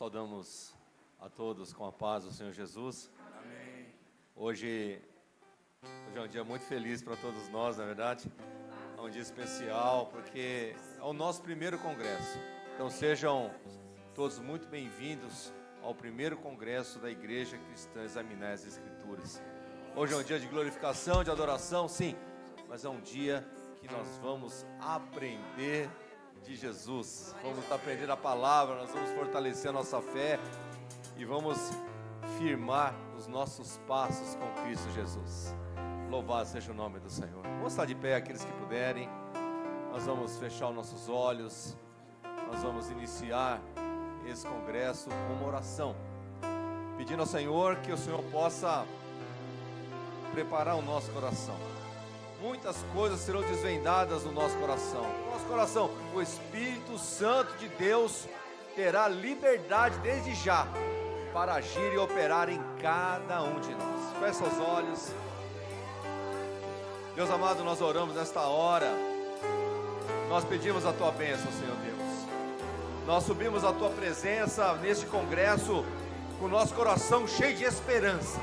Saudamos a todos com a paz do Senhor Jesus. Amém. Hoje é um dia muito feliz para todos nós, na verdade. É um dia especial porque é o nosso primeiro congresso. Então sejam todos muito bem-vindos ao primeiro congresso da Igreja Cristã Examinar as Escrituras. Hoje é um dia de glorificação, de adoração, sim, mas é um dia que nós vamos aprender de Jesus. Vamos aprender a palavra, nós vamos fortalecer a nossa fé e vamos firmar os nossos passos com Cristo Jesus. Louvado seja o nome do Senhor. Vamos estar de pé, aqueles que puderem. Nós vamos fechar os nossos olhos. Nós vamos iniciar esse congresso com uma oração, pedindo ao Senhor que o Senhor possa preparar o nosso coração. Muitas coisas serão desvendadas no nosso coração. O Espírito Santo de Deus terá liberdade desde já para agir e operar em cada um de nós. Feche seus olhos. Deus amado, nós oramos nesta hora. Nós pedimos a Tua bênção, Senhor Deus. Nós subimos a Tua presença neste congresso com o nosso coração cheio de esperança.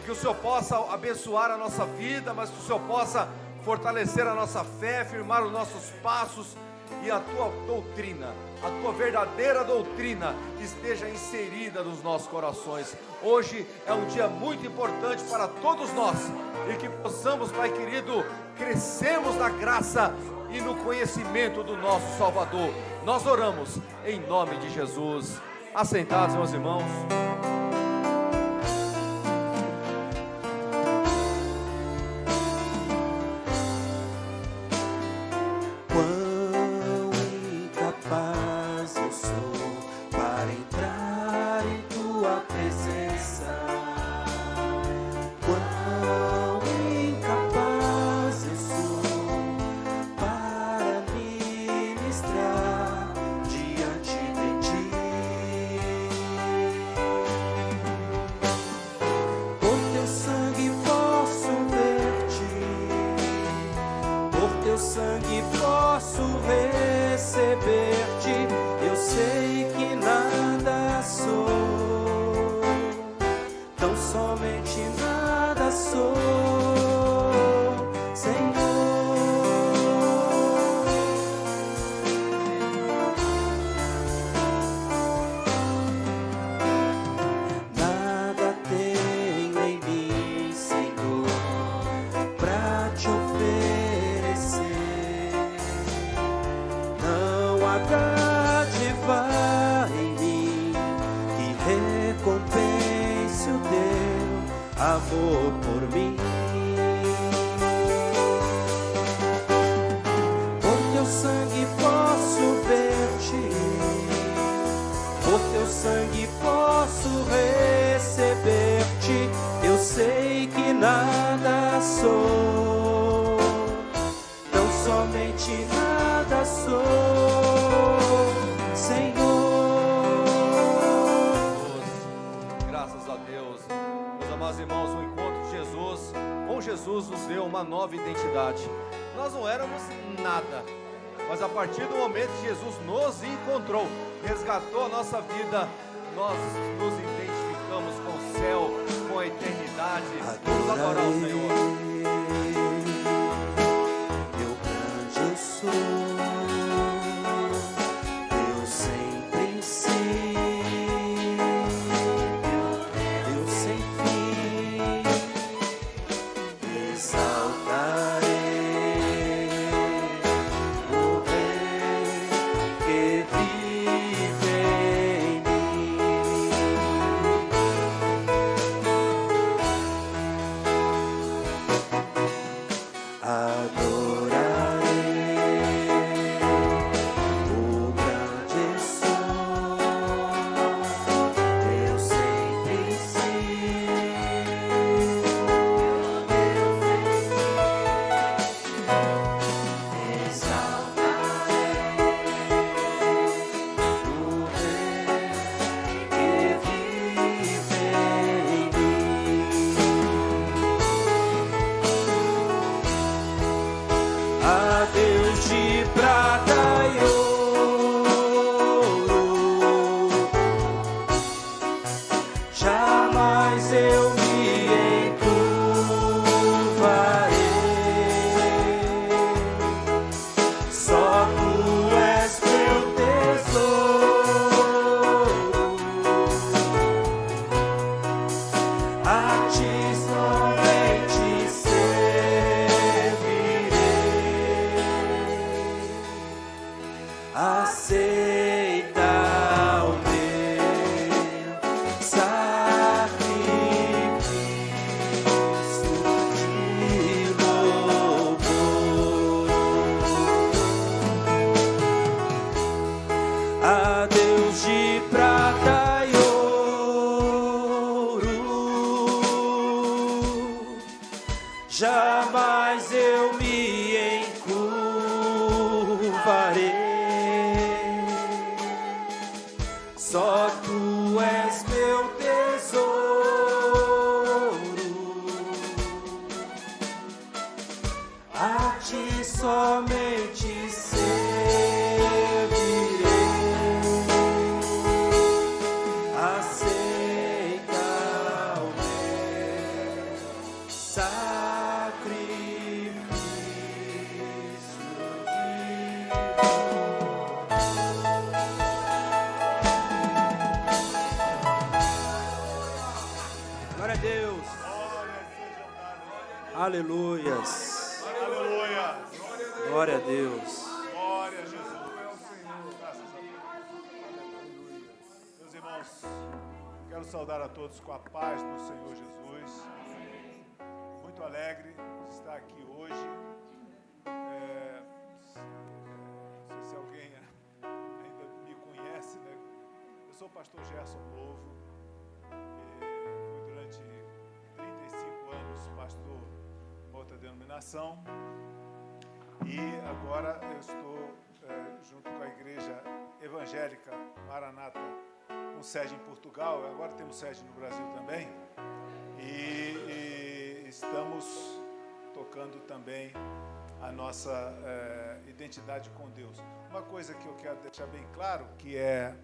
Que o Senhor possa abençoar a nossa vida, mas que o Senhor possa fortalecer a nossa fé, firmar os nossos passos e a Tua doutrina, a Tua verdadeira doutrina esteja inserida nos nossos corações. Hoje é um dia muito importante para todos nós e que possamos, Pai querido, crescemos na graça e no conhecimento do nosso Salvador. Nós oramos em nome de Jesus. Assentados, meus irmãos. Jesus nos deu uma nova identidade. Nós não éramos nada, mas a partir do momento que Jesus nos encontrou, resgatou a nossa vida, nós nos identificamos com o céu, com a eternidade. Vamos adorar o Senhor. Meu grande eu sou. Adorarei. a Deus de prata e ouro, jamais eu me encurvarei. Só tu és meu tesouro, a ti somente servirei. Aceita o meu sacrifício Glória a Deus. Aleluias. Aleluia. Glória a Deus. Glória a Jesus. Graças a Deus. Meus irmãos, quero saudar a todos com a paz do Senhor Jesus. Muito alegre de estar aqui hoje. Não sei se alguém ainda me conhece, né? Eu sou o pastor Gerson Novo. Fui durante 35 anos pastor em outra denominação. E agora eu estou junto com a Igreja Evangélica Maranata, com sede em Portugal. Agora temos sede no Brasil também. E estamos tocando também a nossa identidade com Deus. Uma coisa que eu quero deixar bem claro, que é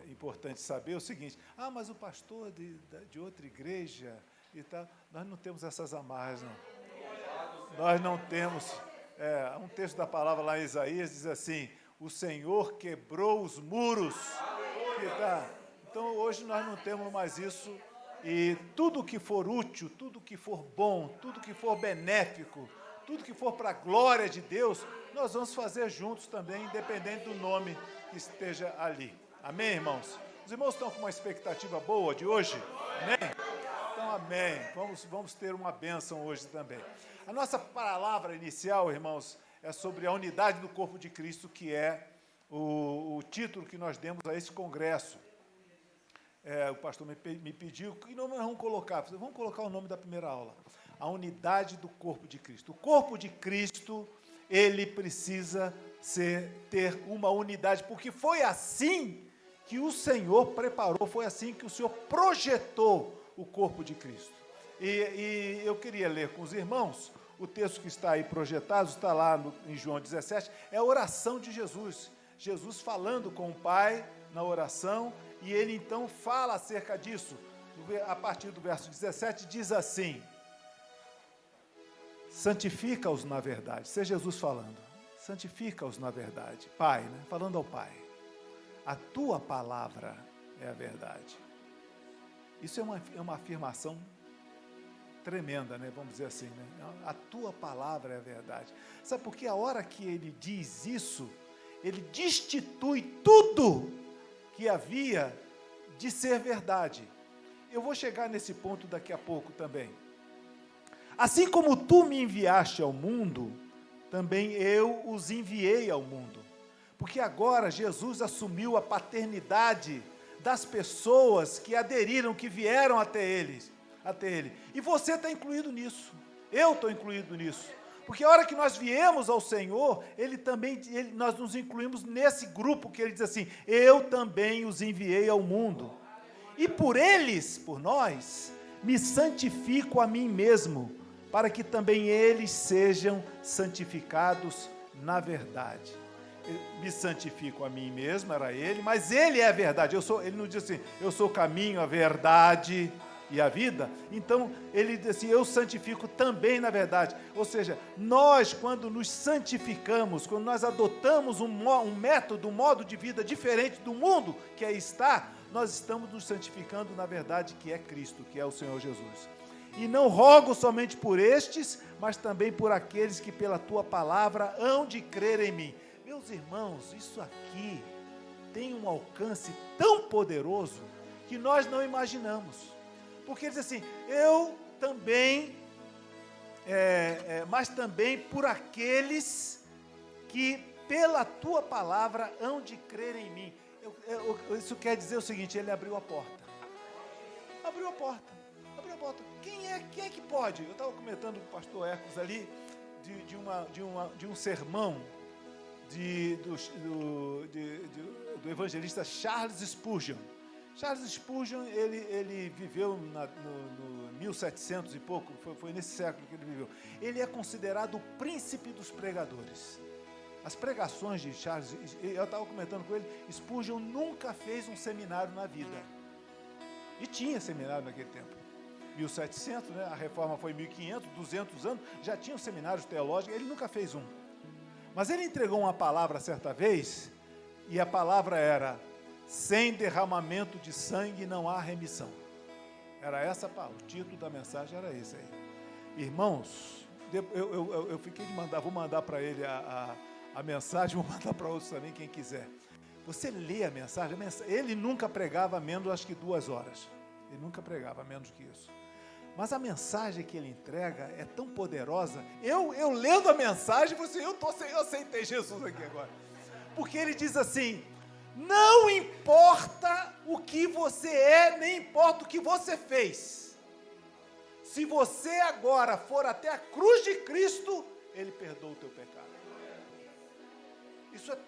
importante saber, é o seguinte: mas o pastor de outra igreja e tal, nós não temos essas amarras, não. Nós não temos. Um texto da palavra lá em Isaías diz assim: o Senhor quebrou os muros. Então hoje nós não temos mais isso. E tudo que for útil, tudo que for bom, tudo que for benéfico, tudo que for para a glória de Deus, nós vamos fazer juntos também, independente do nome que esteja ali. Amém, irmãos? Os irmãos estão com uma expectativa boa de hoje? Amém? Então, amém. Vamos ter uma bênção hoje também. A nossa palavra inicial, irmãos, é sobre a unidade do corpo de Cristo, que é o título que nós demos a esse congresso. O pastor me pediu, que nome nós vamos colocar? Vamos colocar o nome da primeira aula. A unidade do corpo de Cristo. O corpo de Cristo, ele precisa ter uma unidade, porque foi assim que o Senhor preparou, foi assim que o Senhor projetou o corpo de Cristo. E eu queria ler com os irmãos o texto que está aí projetado, está lá em João 17, é a oração de Jesus. Jesus falando com o Pai na oração, e ele então fala acerca disso. A partir do verso 17 diz assim: santifica-os na verdade. Isso é Jesus falando. Santifica-os na verdade. Pai, né? Falando ao Pai. A tua palavra é a verdade. Isso é uma afirmação tremenda, né? Vamos dizer assim, né? A tua palavra é a verdade. Sabe por que a hora que ele diz isso, ele destitui tudo que havia de ser verdade. Eu vou chegar nesse ponto daqui a pouco também. Assim como tu me enviaste ao mundo, também eu os enviei ao mundo. Porque agora Jesus assumiu a paternidade das pessoas que aderiram, que vieram até ele. E você está incluído nisso. Eu estou incluído nisso. Porque a hora que nós viemos ao Senhor, nós nos incluímos nesse grupo que ele diz assim: eu também os enviei ao mundo. E por eles, por nós, me santifico a mim mesmo, para que também eles sejam santificados na verdade. Me santifico a mim mesmo, era ele, mas ele é a verdade. Ele não diz assim: eu sou o caminho, a verdade e a vida. Então, ele diz assim: eu santifico também na verdade. Ou seja, nós, quando nos santificamos, quando nós adotamos um método, um modo de vida diferente do mundo que aí está, nós estamos nos santificando na verdade, que é Cristo, que é o Senhor Jesus. E não rogo somente por estes, mas também por aqueles que pela tua palavra hão de crer em mim. Meus irmãos, isso aqui tem um alcance tão poderoso que nós não imaginamos. Porque ele diz assim: eu também, mas também por aqueles que pela tua palavra hão de crer em mim. Isso quer dizer o seguinte, ele abriu a porta. Abriu a porta. Quem é que pode? Eu estava comentando com o pastor Hércules ali de um sermão do evangelista Charles Spurgeon. Charles Spurgeon, ele viveu no 1700 e pouco, foi nesse século que ele viveu. Ele é considerado o príncipe dos pregadores. As pregações de Charles, eu estava comentando com ele, Spurgeon nunca fez um seminário na vida. E tinha seminário naquele tempo. 1700, né? A reforma foi 1500, 200 anos, já tinham seminários teológicos, ele nunca fez um. Mas ele entregou uma palavra certa vez, e a palavra era: sem derramamento de sangue não há remissão. Era essa a palavra, o título da mensagem era esse aí. Irmãos, eu fiquei de mandar, vou mandar para ele a mensagem, vou mandar para outros também, quem quiser. Você lê a mensagem, ele nunca pregava menos, acho que 2 horas. Ele nunca pregava menos que isso. Mas a mensagem que ele entrega é tão poderosa. Eu lendo a mensagem, eu aceitei Jesus aqui agora. Porque ele diz assim: não importa o que você é, nem importa o que você fez. Se você agora for até a cruz de Cristo, Ele perdoa o teu pecado.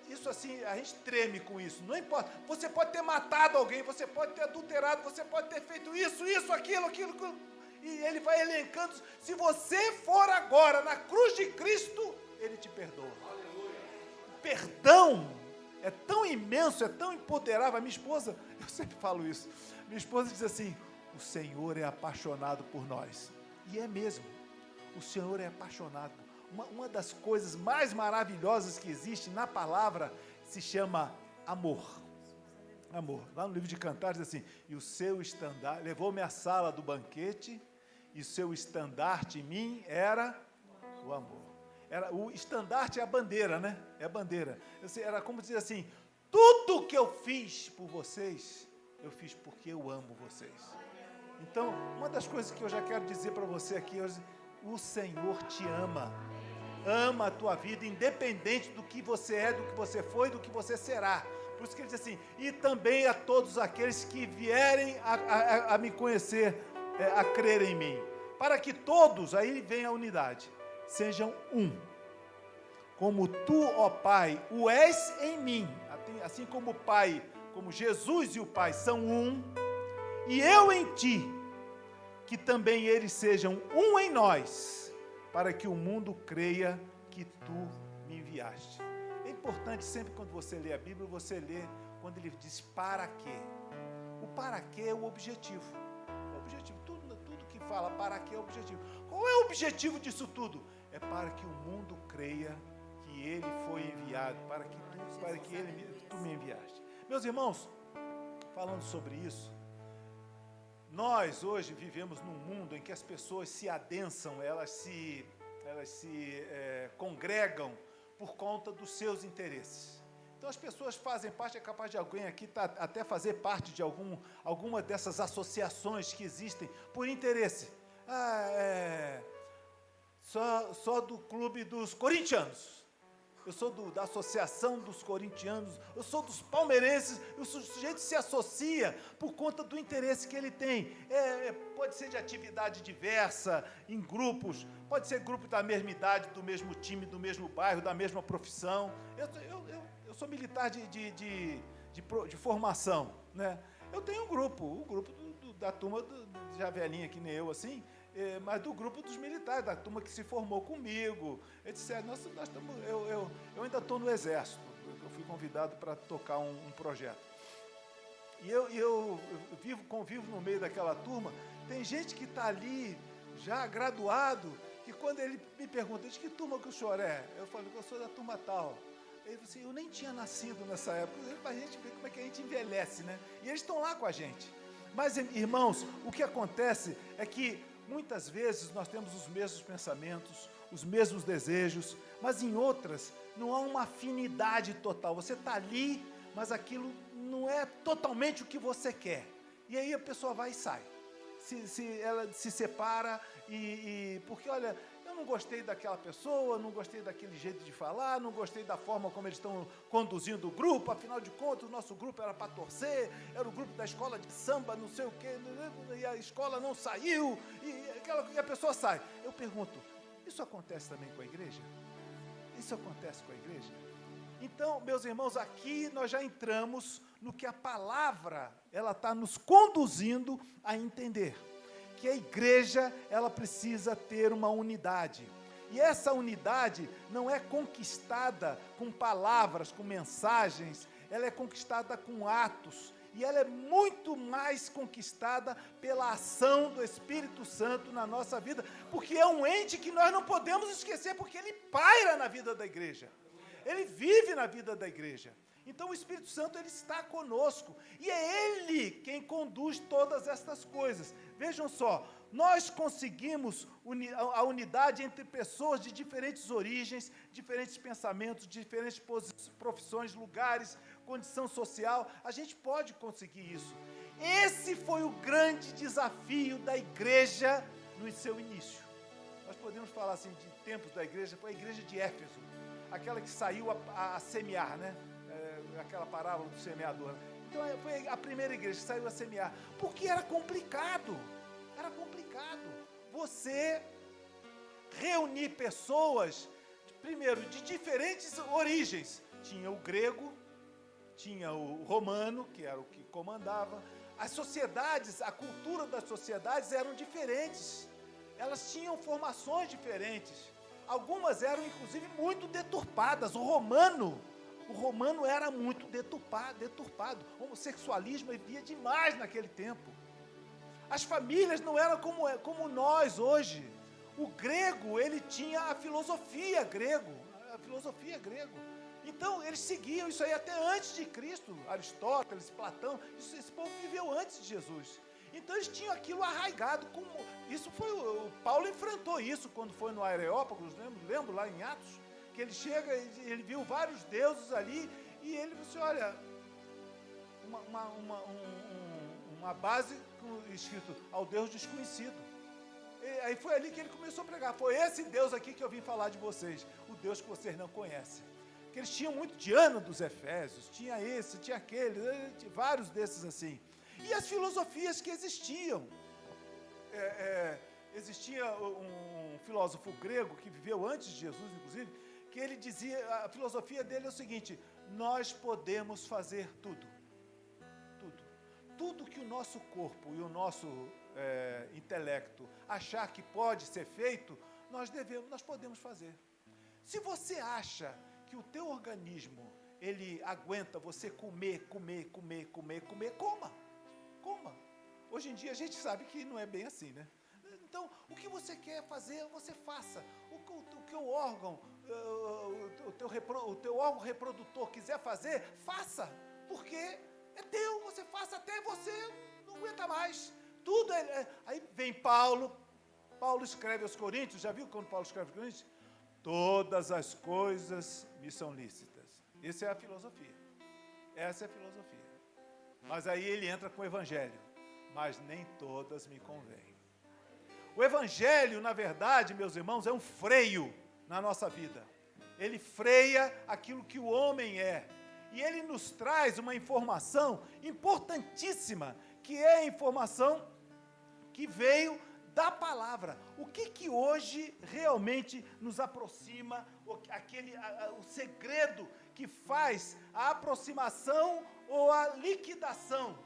Isso assim, a gente treme com isso. Não importa. Você pode ter matado alguém, você pode ter adulterado, você pode ter feito isso, aquilo. E ele vai elencando. Se você for agora na cruz de Cristo, Ele te perdoa. O perdão é tão imenso, é tão empoderável. A minha esposa, eu sempre falo isso, minha esposa diz assim: o Senhor é apaixonado por nós. E é mesmo, o Senhor é apaixonado. Uma das coisas mais maravilhosas que existe na palavra se chama amor. Amor. Lá no livro de Cantares diz assim: e o seu estandarte, levou-me à sala do banquete, e o seu estandarte em mim era o amor. O estandarte é a bandeira, né? É a bandeira. Era como dizer assim: tudo que eu fiz por vocês, eu fiz porque eu amo vocês. Então, uma das coisas que eu já quero dizer para você aqui hoje: o Senhor te ama. Ama a tua vida, independente do que você é, do que você foi, do que você será. Por isso que ele diz assim: e também a todos aqueles que vierem a me conhecer, a crer em mim. Para que todos, aí vem a unidade, sejam um. Como tu, ó Pai, o és em mim. Assim como o Pai, como Jesus e o Pai são um, e eu em ti, que também eles sejam um em nós, para que o mundo creia que tu me enviaste. É importante sempre quando você lê a Bíblia, você lê quando ele diz para quê. O para quê é o objetivo. O objetivo, tudo que fala para quê é o objetivo. Qual é o objetivo disso tudo? É para que o mundo creia que ele foi enviado, para que tu me enviaste. Meus irmãos, falando sobre isso, nós hoje vivemos num mundo em que as pessoas se adensam, elas se congregam por conta dos seus interesses. Então as pessoas fazem parte, é capaz de alguém aqui até fazer parte de alguma dessas associações que existem por interesse. Só do clube dos corintianos. Eu sou da associação dos corintianos, eu sou dos palmeirenses. O sujeito se associa por conta do interesse que ele tem. Pode ser de atividade diversa, em grupos, pode ser grupo da mesma idade, do mesmo time, do mesmo bairro, da mesma profissão. Eu sou militar de formação, né? Eu tenho um grupo da turma, já velhinha que nem eu, assim, mas do grupo dos militares, da turma que se formou comigo, etc. Eu ainda estou no Exército, eu fui convidado para tocar um projeto. E eu convivo no meio daquela turma. Tem gente que está ali, já graduado, que quando ele me pergunta: de que turma que o senhor é? Eu falo que eu sou da turma tal. Ele disse assim: eu nem tinha nascido nessa época, para a gente ver como é que a gente envelhece, né? E eles estão lá com a gente. Mas, irmãos, o que acontece é que muitas vezes nós temos os mesmos pensamentos, os mesmos desejos, mas em outras não há uma afinidade total. Você está ali, mas aquilo não é totalmente o que você quer. E aí a pessoa vai e sai. Ela se separa porque, olha, não gostei daquela pessoa, não gostei daquele jeito de falar, não gostei da forma como eles estão conduzindo o grupo, afinal de contas, o nosso grupo era para torcer, era o grupo da escola de samba, não sei o quê, e a escola não saiu, e a pessoa sai. Eu pergunto, isso acontece também com a igreja? Isso acontece com a igreja? Então, meus irmãos, aqui nós já entramos no que a palavra, ela está nos conduzindo a entender. Que a igreja, ela precisa ter uma unidade. E essa unidade não é conquistada com palavras, com mensagens, ela é conquistada com atos. E ela é muito mais conquistada pela ação do Espírito Santo na nossa vida, porque é um ente que nós não podemos esquecer, porque ele paira na vida da igreja. Ele vive na vida da igreja. Então o Espírito Santo, ele está conosco, e é Ele quem conduz todas estas coisas. Vejam só, nós conseguimos a unidade entre pessoas de diferentes origens, diferentes pensamentos, diferentes profissões, lugares, condição social, a gente pode conseguir isso. Esse foi o grande desafio da igreja no seu início. Nós podemos falar assim de tempos da igreja, foi a igreja de Éfeso, aquela que saiu a semear, né? Aquela parábola do semeador. Então, foi a primeira igreja que saiu a semear, porque era complicado. Era complicado. Você reunir pessoas, primeiro, de diferentes origens. Tinha o grego, tinha o romano, que era o que comandava. As sociedades, a cultura das sociedades eram diferentes. Elas tinham formações diferentes. Algumas eram, inclusive, muito deturpadas. O romano era muito deturpado. O homossexualismo havia demais naquele tempo. As famílias não eram como nós hoje. O grego, ele tinha a filosofia grega. Então, eles seguiam isso aí até antes de Cristo. Aristóteles, Platão, esse povo viveu antes de Jesus. Então, eles tinham aquilo arraigado. O Paulo enfrentou isso quando foi no Areópago, lembro lá em Atos, que ele chega, ele viu vários deuses ali, e ele disse, olha, uma base escrito ao Deus desconhecido. Aí foi ali que ele começou a pregar, foi esse Deus aqui que eu vim falar de vocês, o Deus que vocês não conhecem. Porque eles tinham muito Diana dos Efésios, tinha esse, tinha aquele, vários desses assim. E as filosofias que existiam. Existia um filósofo grego que viveu antes de Jesus, inclusive, que ele dizia, a filosofia dele é o seguinte: nós podemos fazer tudo. Tudo que o nosso corpo e o nosso intelecto achar que pode ser feito, nós podemos fazer. Se você acha que o teu organismo, ele aguenta você comer, coma. Hoje em dia a gente sabe que não é bem assim, né? Então, o que você quer fazer, você faça. O que o órgão, o teu órgão reprodutor quiser fazer, faça. Porque é teu, você faça até você não aguenta mais. Tudo aí vem Paulo escreve aos Coríntios, já viu quando Paulo escreve aos Coríntios? Todas as coisas me são lícitas. Essa é a filosofia. Mas aí ele entra com o evangelho. Mas nem todas me convêm. O evangelho, na verdade, meus irmãos, é um freio na nossa vida. Ele freia aquilo que o homem é. E ele nos traz uma informação importantíssima, que é a informação que veio da palavra. O que hoje realmente nos aproxima, o segredo que faz a aproximação ou a liquidação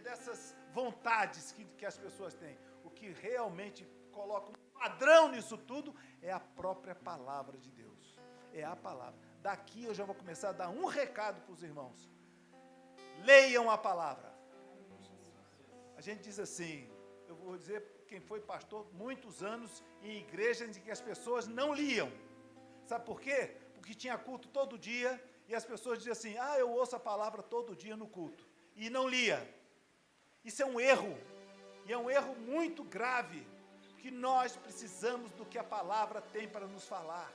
dessas vontades que as pessoas têm. O que realmente coloca um padrão nisso tudo é a própria palavra de Deus. É a palavra. Daqui eu já vou começar a dar um recado para os irmãos. Leiam a palavra. A gente diz assim, eu vou dizer quem foi pastor muitos anos em igrejas em que as pessoas não liam. Sabe por quê? Porque tinha culto todo dia e as pessoas diziam assim, eu ouço a palavra todo dia no culto. E não lia. Isso é um erro. E é um erro muito grave. Porque nós precisamos do que a palavra tem para nos falar.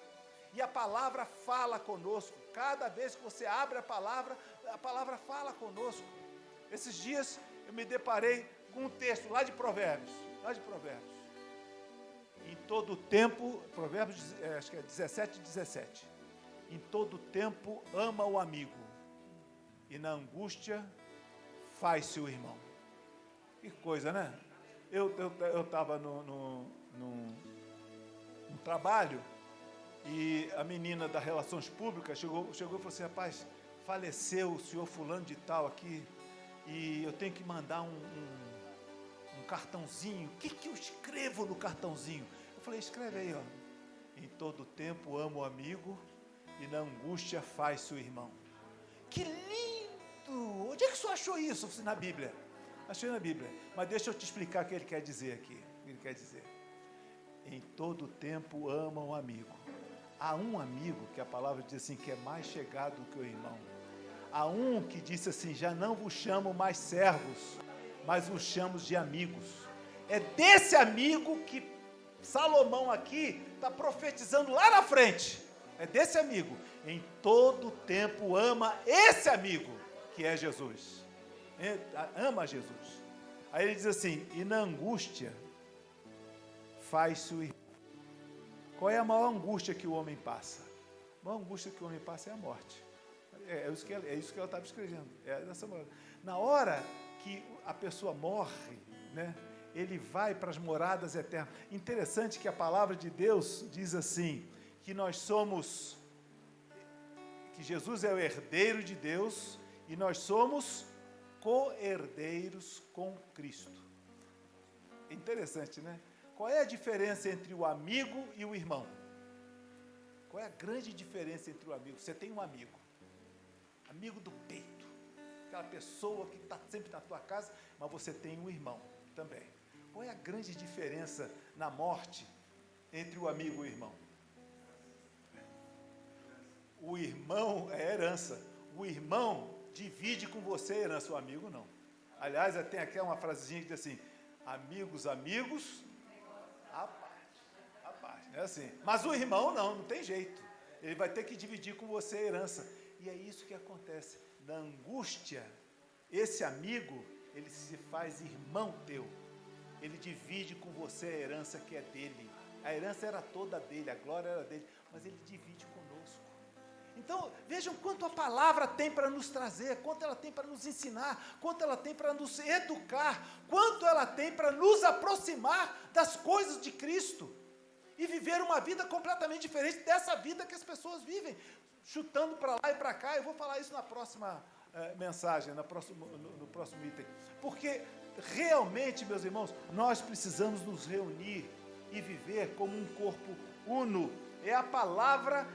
E a palavra fala conosco. Cada vez que você abre a palavra fala conosco. Esses dias eu me deparei com um texto lá de Provérbios. Em todo tempo, Provérbios, acho que é 17:17. Em todo tempo ama o amigo, e na angústia faz-se o irmão. Que coisa, né? Eu estava num trabalho, e a menina da Relações Públicas chegou e falou assim: rapaz, faleceu o senhor fulano de tal aqui, e eu tenho que mandar um cartãozinho. O que eu escrevo no cartãozinho? Eu falei: escreve aí, ó. Em todo tempo amo o amigo, e na angústia faz-se o irmão. Que lindo! Onde é que o senhor achou isso? Na Bíblia. Achei na Bíblia. Mas deixa eu te explicar o que ele quer dizer aqui. O que ele quer dizer. Em todo tempo ama o amigo. Há um amigo que a palavra diz assim, que é mais chegado do que o irmão. Há um que disse assim: já não vos chamo mais servos, mas vos chamo de amigos. É desse amigo que Salomão aqui está profetizando lá na frente. É desse amigo. Em todo tempo ama esse amigo, que é Jesus. Ama Jesus. Aí ele diz assim: e na angústia faz-se o irmão. Qual é a maior angústia que o homem passa? A maior angústia que o homem passa é a morte. É isso que ela estava escrevendo. Na hora que a pessoa morre, né, ele vai para as moradas eternas. Interessante que a palavra de Deus diz assim, que Jesus é o herdeiro de Deus, e nós somos co-herdeiros com Cristo. É interessante, né? Qual é a diferença entre o amigo e o irmão? Qual é a grande diferença entre o amigo? Você tem um amigo do peito, aquela pessoa que está sempre na tua casa, mas você tem um irmão também. Qual é a grande diferença na morte entre o amigo e o irmão? O irmão é herança. O irmão divide com você a herança, o amigo não. Aliás, tem aqui uma frasezinha que diz assim: amigos, a parte, não é assim. Mas o irmão não tem jeito. Ele vai ter que dividir com você a herança. E é isso que acontece. Na angústia, esse amigo, ele se faz irmão teu. Ele divide com você a herança que é dele. A herança era toda dele, a glória era dele, mas ele divide conosco. Então, vejam quanto a palavra tem para nos trazer, quanto ela tem para nos ensinar, quanto ela tem para nos educar, quanto ela tem para nos aproximar das coisas de Cristo e viver uma vida completamente diferente dessa vida que as pessoas vivem, chutando para lá e para cá. Eu vou falar isso na próxima mensagem, no próximo item, porque realmente, meus irmãos, nós precisamos nos reunir e viver como um corpo uno. É a palavra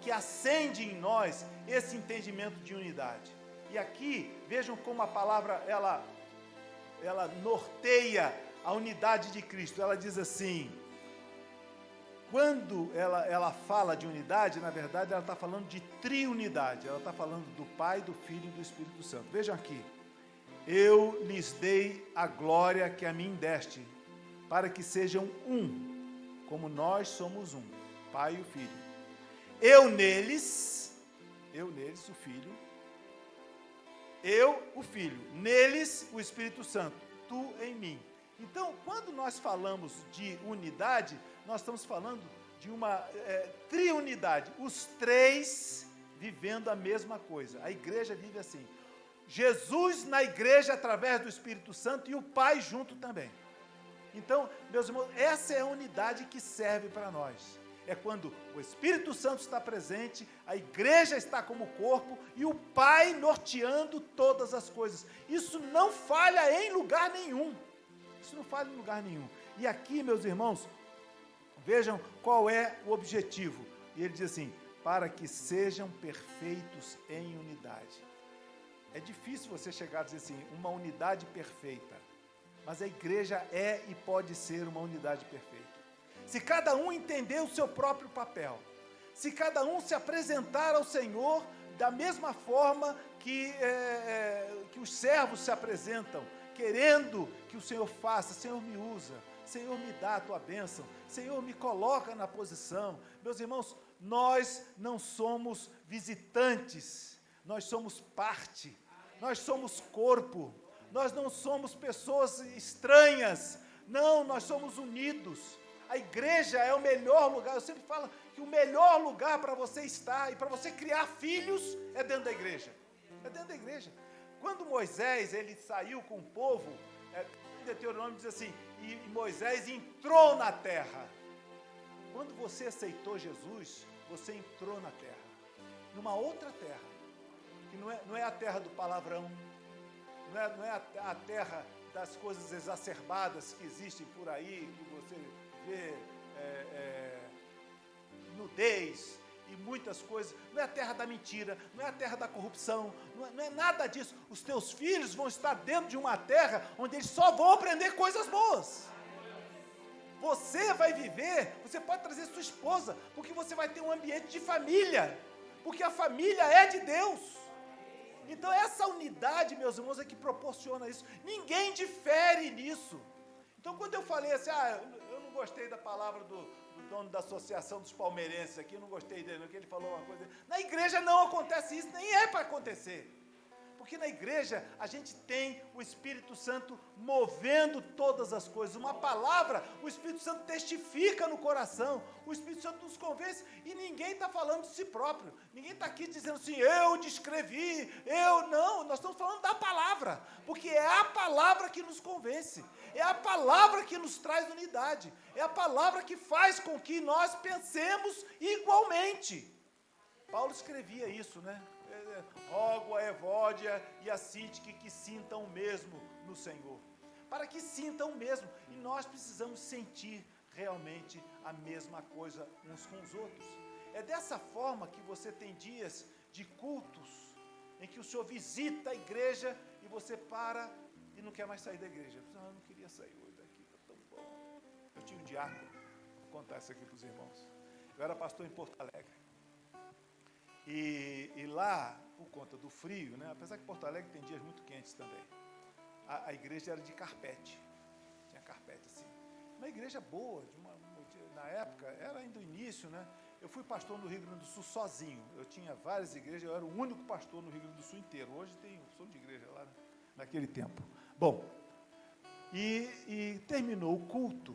que acende em nós esse entendimento de unidade. E aqui, vejam como a palavra, ela norteia a unidade de Cristo. Ela diz assim, quando ela fala de unidade, na verdade, ela está falando de triunidade. Ela está falando do Pai, do Filho e do Espírito Santo. Vejam aqui. Eu lhes dei a glória que a mim deste, para que sejam um, como nós somos um, Pai e o Filho. Eu neles, o Filho, o Filho, neles o Espírito Santo, tu em mim. Então, quando nós falamos de unidade, nós estamos falando de uma triunidade, os três vivendo a mesma coisa. A igreja vive assim. Jesus na igreja através do Espírito Santo e o Pai junto também. Então, meus irmãos, essa é a unidade que serve para nós. É quando o Espírito Santo está presente, a igreja está como corpo e o Pai norteando todas as coisas. Isso não falha em lugar nenhum. Isso não falha em lugar nenhum. E aqui, meus irmãos, vejam qual é o objetivo. E ele diz assim, para que sejam perfeitos em unidade. É difícil você chegar a dizer assim, uma unidade perfeita. Mas a igreja é e pode ser uma unidade perfeita. Se cada um entender o seu próprio papel, se cada um se apresentar ao Senhor da mesma forma que os servos se apresentam, querendo que o Senhor faça, Senhor me usa, Senhor me dá a tua bênção, Senhor me coloca na posição. Meus irmãos, nós não somos visitantes, nós somos parte, nós somos corpo, nós não somos pessoas estranhas, não, nós somos unidos. A igreja é o melhor lugar. Eu sempre falo que o melhor lugar para você estar e para você criar filhos é dentro da igreja. É dentro da igreja. Quando Moisés ele saiu com o povo, Deuteronômio diz assim, e Moisés entrou na terra. Quando você aceitou Jesus, você entrou na terra, numa outra terra, que não é a terra do palavrão, não é a terra das coisas exacerbadas que existem por aí, que você vê nudez e muitas coisas, não é a terra da mentira, não é a terra da corrupção, não é nada disso. Os teus filhos vão estar dentro de uma terra onde eles só vão aprender coisas boas. Você vai viver, você pode trazer sua esposa, porque você vai ter um ambiente de família, porque a família é de Deus. Então essa unidade, meus irmãos, é que proporciona isso. Ninguém difere nisso. Então quando eu falei assim, eu não gostei da palavra do dono da associação dos palmeirenses aqui, eu não gostei dele, que ele falou uma coisa. Na igreja não acontece isso, nem é para acontecer. Porque na igreja a gente tem o Espírito Santo movendo todas as coisas. Uma palavra, o Espírito Santo testifica no coração, o Espírito Santo nos convence e ninguém está falando de si próprio. Ninguém está aqui dizendo assim, eu descrevi, não. Nós estamos falando da palavra, porque é a palavra que nos convence, é a palavra que nos traz unidade, é a palavra que faz com que nós pensemos igualmente. Paulo escrevia isso, né? Rogo a Evódia e a Sintique que sintam o mesmo no Senhor, para que sintam o mesmo, e nós precisamos sentir realmente a mesma coisa uns com os outros. É dessa forma que você tem dias de cultos, em que o Senhor visita a igreja e você para e não quer mais sair da igreja. Não, eu não queria sair hoje daqui, está tão bom. Eu tinha um diácono, vou contar isso aqui para os irmãos. Eu era pastor em Porto Alegre. E lá, por conta do frio, né, apesar que Porto Alegre tem dias muito quentes também, a igreja era de carpete, tinha carpete assim. Uma igreja boa, na época, era ainda o início, né? Eu fui pastor no Rio Grande do Sul sozinho, eu tinha várias igrejas, eu era o único pastor no Rio Grande do Sul inteiro. Hoje tem opção de igreja lá, né, naquele tempo. Bom, e terminou o culto,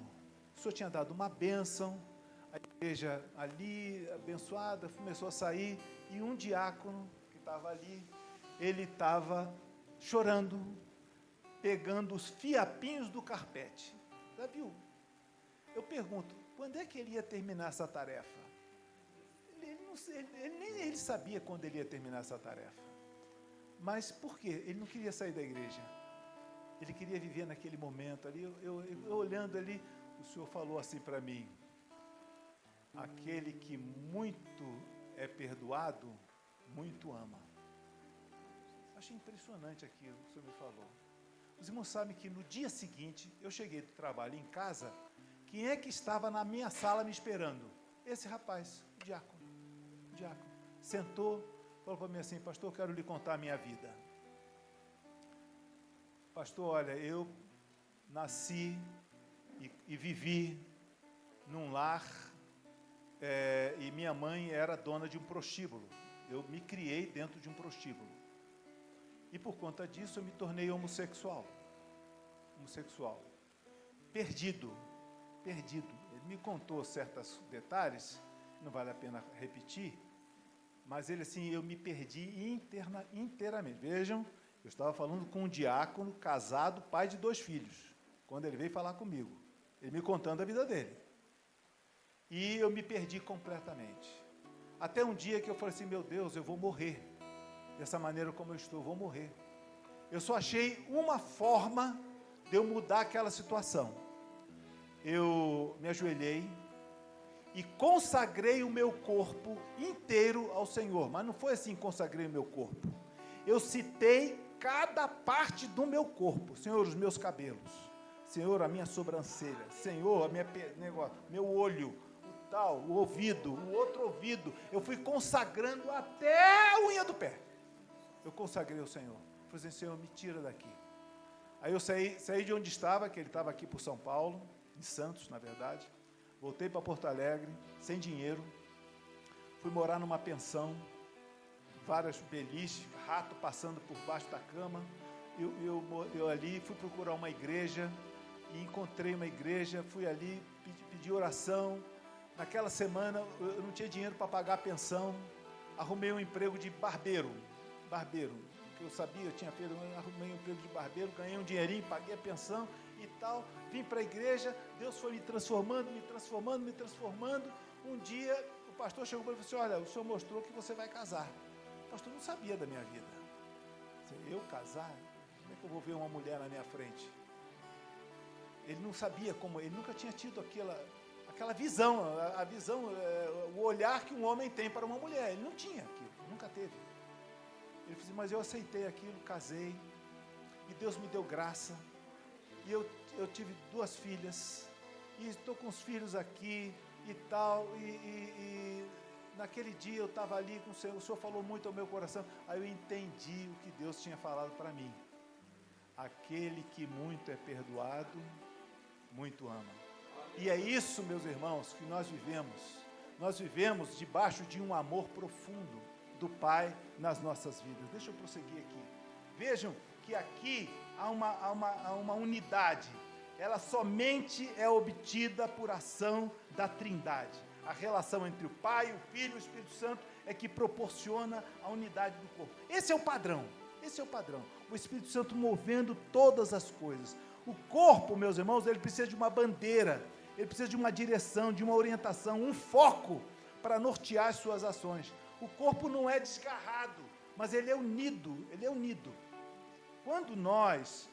o senhor tinha dado uma bênção, a igreja ali, abençoada, começou a sair, e um diácono que estava ali, ele estava chorando, pegando os fiapinhos do carpete. Já viu? Eu pergunto, quando é que ele ia terminar essa tarefa? Nem ele sabia quando ele ia terminar essa tarefa. Mas por quê? Ele não queria sair da igreja. Ele queria viver naquele momento ali. Eu olhando ali, o Senhor falou assim para mim, aquele que muito é perdoado, muito ama. Achei impressionante aquilo que o Senhor me falou. Os irmãos sabem que no dia seguinte, eu cheguei do trabalho em casa, quem é que estava na minha sala me esperando? Esse rapaz, o diácono. Sentou, falou para mim assim, pastor, eu quero lhe contar a minha vida. Pastor, olha, eu nasci e vivi num lar, e minha mãe era dona de um prostíbulo. Eu me criei dentro de um prostíbulo. E por conta disso eu me tornei homossexual. Perdido. Ele me contou certos detalhes, não vale a pena repetir, mas ele assim, eu me perdi inteiramente. Vejam, eu estava falando com um diácono, casado, pai de 2 filhos, quando ele veio falar comigo, ele me contando a vida dele. E eu me perdi completamente. Até um dia que eu falei assim, meu Deus, eu vou morrer. Dessa maneira como eu estou, eu vou morrer. Eu só achei uma forma de eu mudar aquela situação. Eu me ajoelhei e consagrei o meu corpo inteiro ao Senhor. Mas não foi assim, consagrei o meu corpo. Eu citei cada parte do meu corpo. Senhor, os meus cabelos. Senhor, a minha sobrancelha. Senhor, a minha meu olho. O ouvido, o outro ouvido. Eu fui consagrando até a unha do pé. Eu consagrei ao Senhor. Falei assim, Senhor, me tira daqui. Aí eu saí de onde estava, que ele estava aqui por São Paulo, em Santos, na verdade. Voltei para Porto Alegre, sem dinheiro. Fui morar numa pensão, várias beliches, rato passando por baixo da cama. Eu ali fui procurar uma igreja, e encontrei uma igreja, fui ali, pedi oração. Naquela semana eu não tinha dinheiro para pagar a pensão, arrumei um emprego de barbeiro, que eu sabia, eu tinha feito, arrumei um emprego de barbeiro, ganhei um dinheirinho, paguei a pensão e tal, vim para a igreja, Deus foi me transformando. Um dia o pastor chegou para mim e falou assim: olha, o senhor mostrou que você vai casar. O pastor não sabia da minha vida. Eu casar? Como é que eu vou ver uma mulher na minha frente? Ele não sabia como, ele nunca tinha tido aquela visão, a visão, o olhar que um homem tem para uma mulher. Ele não tinha aquilo, nunca teve. Ele disse: mas eu aceitei aquilo, casei, e Deus me deu graça, e eu tive 2 filhas, e estou com os filhos aqui e tal, e naquele dia eu estava ali com o Senhor falou muito ao meu coração, aí eu entendi o que Deus tinha falado para mim. Aquele que muito é perdoado, muito ama. E é isso, meus irmãos, que nós vivemos debaixo de um amor profundo do Pai nas nossas vidas. Deixa eu prosseguir aqui. Vejam que aqui há uma unidade, ela somente é obtida por ação da Trindade. A relação entre o Pai, o Filho e o Espírito Santo é que proporciona a unidade do corpo. Esse é o padrão. O Espírito Santo movendo todas as coisas. O corpo, meus irmãos, ele precisa de uma bandeira, ele precisa de uma direção, de uma orientação, um foco para nortear as suas ações. O corpo não é desgarrado, mas ele é unido, Quando nós,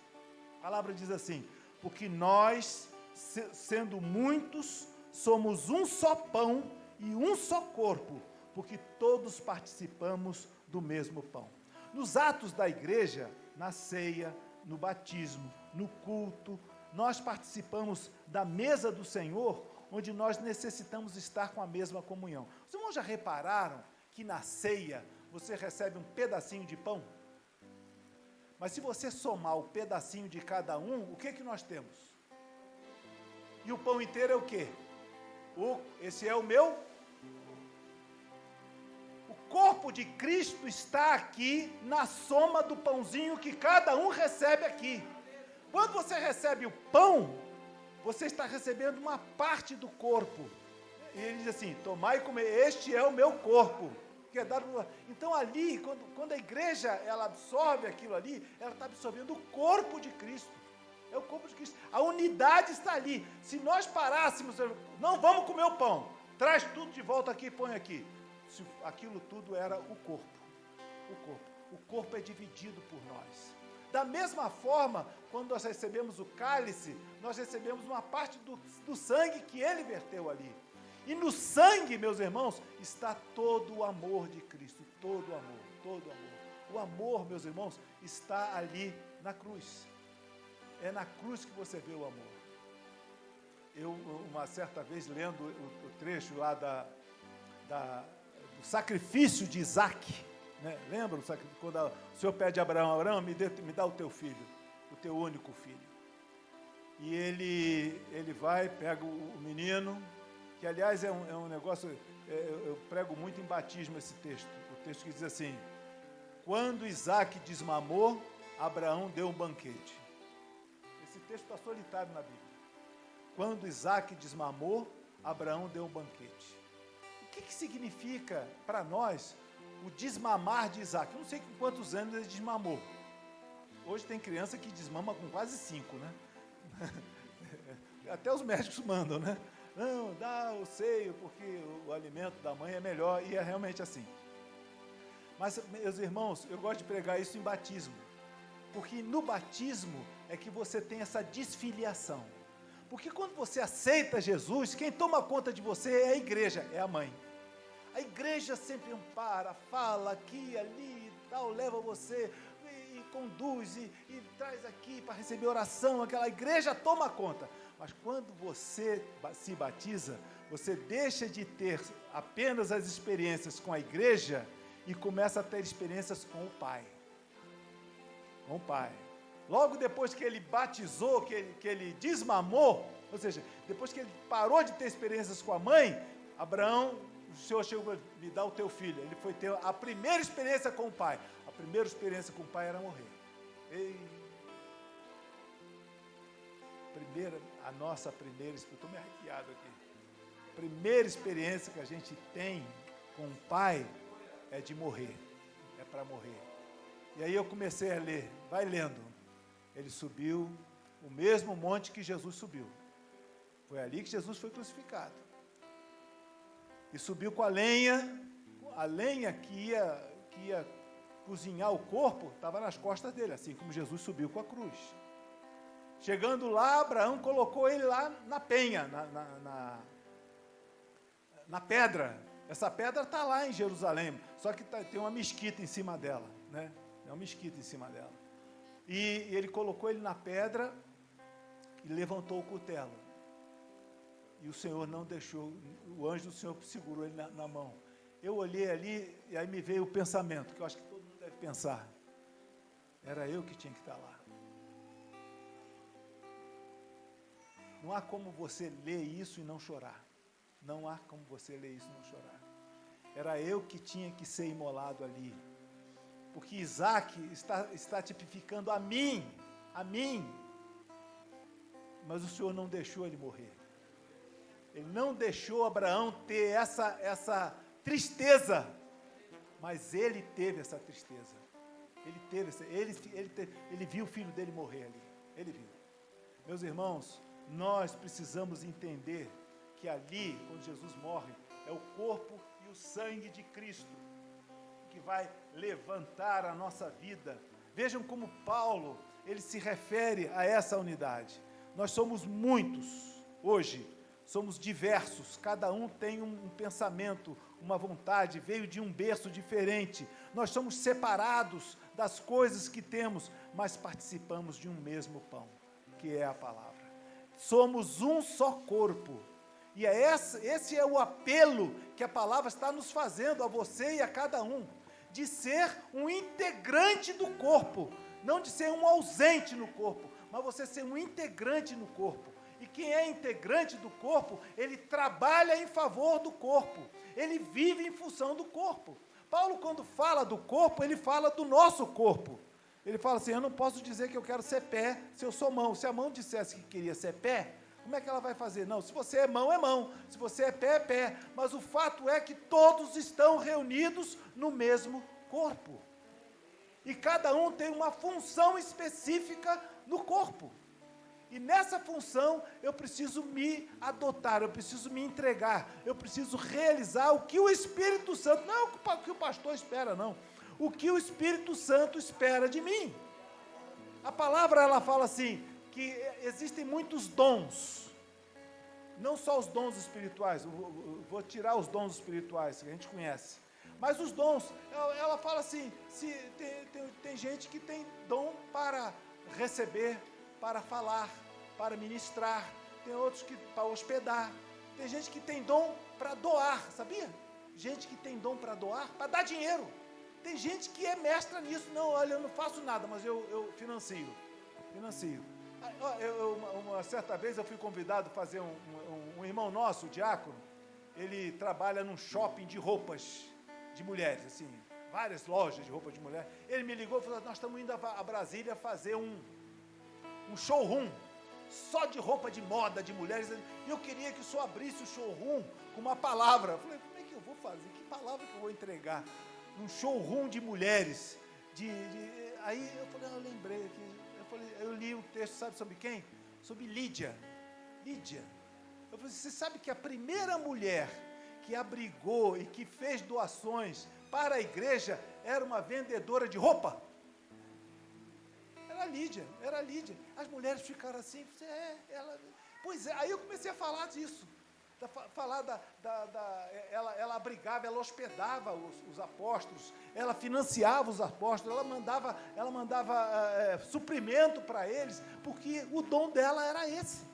a palavra diz assim, porque nós, sendo muitos, somos um só pão e um só corpo, porque todos participamos do mesmo pão. Nos atos da igreja, na ceia, no batismo, no culto, nós participamos da mesa do Senhor, onde nós necessitamos estar com a mesma comunhão. Os irmãos já repararam que na ceia você recebe um pedacinho de pão? Mas se você somar o pedacinho de cada um, o que nós temos? E o pão inteiro é o quê? Esse é o meu. O corpo de Cristo está aqui na soma do pãozinho que cada um recebe aqui. Quando você recebe o pão, você está recebendo uma parte do corpo. E ele diz assim: tomai e comer, este é o meu corpo. Que é dado. Então ali, quando a igreja ela absorve aquilo ali, ela está absorvendo o corpo de Cristo. É o corpo de Cristo. A unidade está ali. Se nós parássemos, não vamos comer o pão, traz tudo de volta aqui e põe aqui. Aquilo tudo era o corpo. O corpo é dividido por nós. Da mesma forma, quando nós recebemos o cálice, nós recebemos uma parte do sangue que ele verteu ali. E no sangue, meus irmãos, está todo o amor de Cristo, todo o amor. O amor, meus irmãos, está ali na cruz. É na cruz que você vê o amor. Eu, uma certa vez, lendo o trecho lá do sacrifício de Isaac, né? Lembra quando o Senhor pede a Abraão, me dá o teu filho, o teu único filho. E ele vai, pega o menino, que aliás é um negócio, eu prego muito em batismo esse texto, o texto que diz assim: quando Isaac desmamou, Abraão deu um banquete. Esse texto está solitário na Bíblia. Quando Isaac desmamou, Abraão deu um banquete. O que significa para nós o desmamar de Isaac? Eu não sei com quantos anos ele desmamou. Hoje tem criança que desmama com quase 5, né? Até os médicos mandam, né? Não, dá o seio, porque o alimento da mãe é melhor, e é realmente assim. Mas, meus irmãos, eu gosto de pregar isso em batismo, porque no batismo é que você tem essa desfiliação. Porque quando você aceita Jesus, quem toma conta de você é a igreja, é a mãe. A igreja sempre ampara, fala aqui, ali e tal, leva você e conduz e traz aqui para receber oração, aquela igreja toma conta. Mas quando você se batiza, você deixa de ter apenas as experiências com a igreja e começa a ter experiências com o Pai. Com o Pai. Logo depois que ele batizou, que ele desmamou, ou seja, depois que ele parou de ter experiências com a mãe, Abraão, o Senhor chegou a me dar o teu filho. Ele foi ter a primeira experiência com o Pai. A primeira experiência com o Pai era morrer. a nossa primeira, estou me arrepiado aqui, primeira experiência que a gente tem com o Pai é de morrer, é para morrer. E aí eu comecei a ler, vai lendo, ele subiu o mesmo monte que Jesus subiu, foi ali que Jesus foi crucificado, e subiu com a lenha que ia cozinhar o corpo, estava nas costas dele, assim como Jesus subiu com a cruz. Chegando lá, Abraão colocou ele lá na penha, na pedra. Essa pedra está lá em Jerusalém, só que tem uma mesquita em cima dela, né? É uma mesquita em cima dela. E ele colocou ele na pedra e levantou o cutelo. E o Senhor não deixou, o anjo do Senhor segurou ele na mão. Eu olhei ali e aí me veio o pensamento, que eu acho que todo mundo deve pensar. Era eu que tinha que estar lá. Não há como você ler isso e não chorar. Não há como você ler isso e não chorar. Era eu que tinha que ser imolado ali. Porque Isaac está tipificando a mim. Mas o Senhor não deixou ele morrer. Ele não deixou Abraão ter essa tristeza. Mas ele teve essa tristeza. Ele viu o filho dele morrer ali. Ele viu. Meus irmãos, nós precisamos entender que ali, quando Jesus morre, é o corpo e o sangue de Cristo que vai levantar a nossa vida. Vejam como Paulo, ele se refere a essa unidade. Nós somos muitos hoje, somos diversos, cada um tem um pensamento, uma vontade, veio de um berço diferente. Nós somos separados das coisas que temos, mas participamos de um mesmo pão, que é a palavra. Somos um só corpo. E esse é o apelo que a palavra está nos fazendo, a você e a cada um, de ser um integrante do corpo, não de ser um ausente no corpo, mas você ser um integrante no corpo. E quem é integrante do corpo, ele trabalha em favor do corpo, ele vive em função do corpo. Paulo, quando fala do corpo, ele fala do nosso corpo. Ele fala assim, eu não posso dizer que eu quero ser pé se eu sou mão. Se a mão dissesse que queria ser pé, como é que ela vai fazer? Não, se você é mão, é mão. Se você é pé, é pé. Mas o fato é que todos estão reunidos no mesmo corpo. E cada um tem uma função específica no corpo. E nessa função eu preciso me adotar, eu preciso me entregar, eu preciso realizar o que o Espírito Santo, não o que o pastor espera, não. O que o Espírito Santo espera de mim. A palavra, ela fala assim, que existem muitos dons, não só os dons espirituais, vou tirar os dons espirituais que a gente conhece, mas os dons, ela fala assim, tem gente que tem dom para receber, para falar, para ministrar, tem outros que para hospedar, tem gente que tem dom para doar, sabia? Gente que tem dom para doar, para dar dinheiro. Tem gente que é mestra nisso. Não, olha, eu não faço nada, mas eu financio. Uma certa vez eu fui convidado a fazer um irmão nosso, o diácono, ele trabalha num shopping de roupas de mulheres, assim, várias lojas de roupas de mulher. Ele me ligou e falou, nós estamos indo a Brasília fazer um showroom, só de roupa de moda de mulheres, e eu queria que o senhor abrisse o showroom com uma palavra. Eu falei, como é que eu vou fazer? Que palavra que eu vou entregar? Um showroom de mulheres, aí eu falei, eu lembrei aqui, eu li um texto, sabe sobre quem? Sobre Lídia. Eu falei, você sabe que a primeira mulher que abrigou e que fez doações para a igreja era uma vendedora de roupa? Era Lídia. As mulheres ficaram assim, pois é, aí eu comecei a falar disso. Ela abrigava, ela hospedava os apóstolos, ela financiava os apóstolos, ela mandava suprimento para eles, porque o dom dela era esse.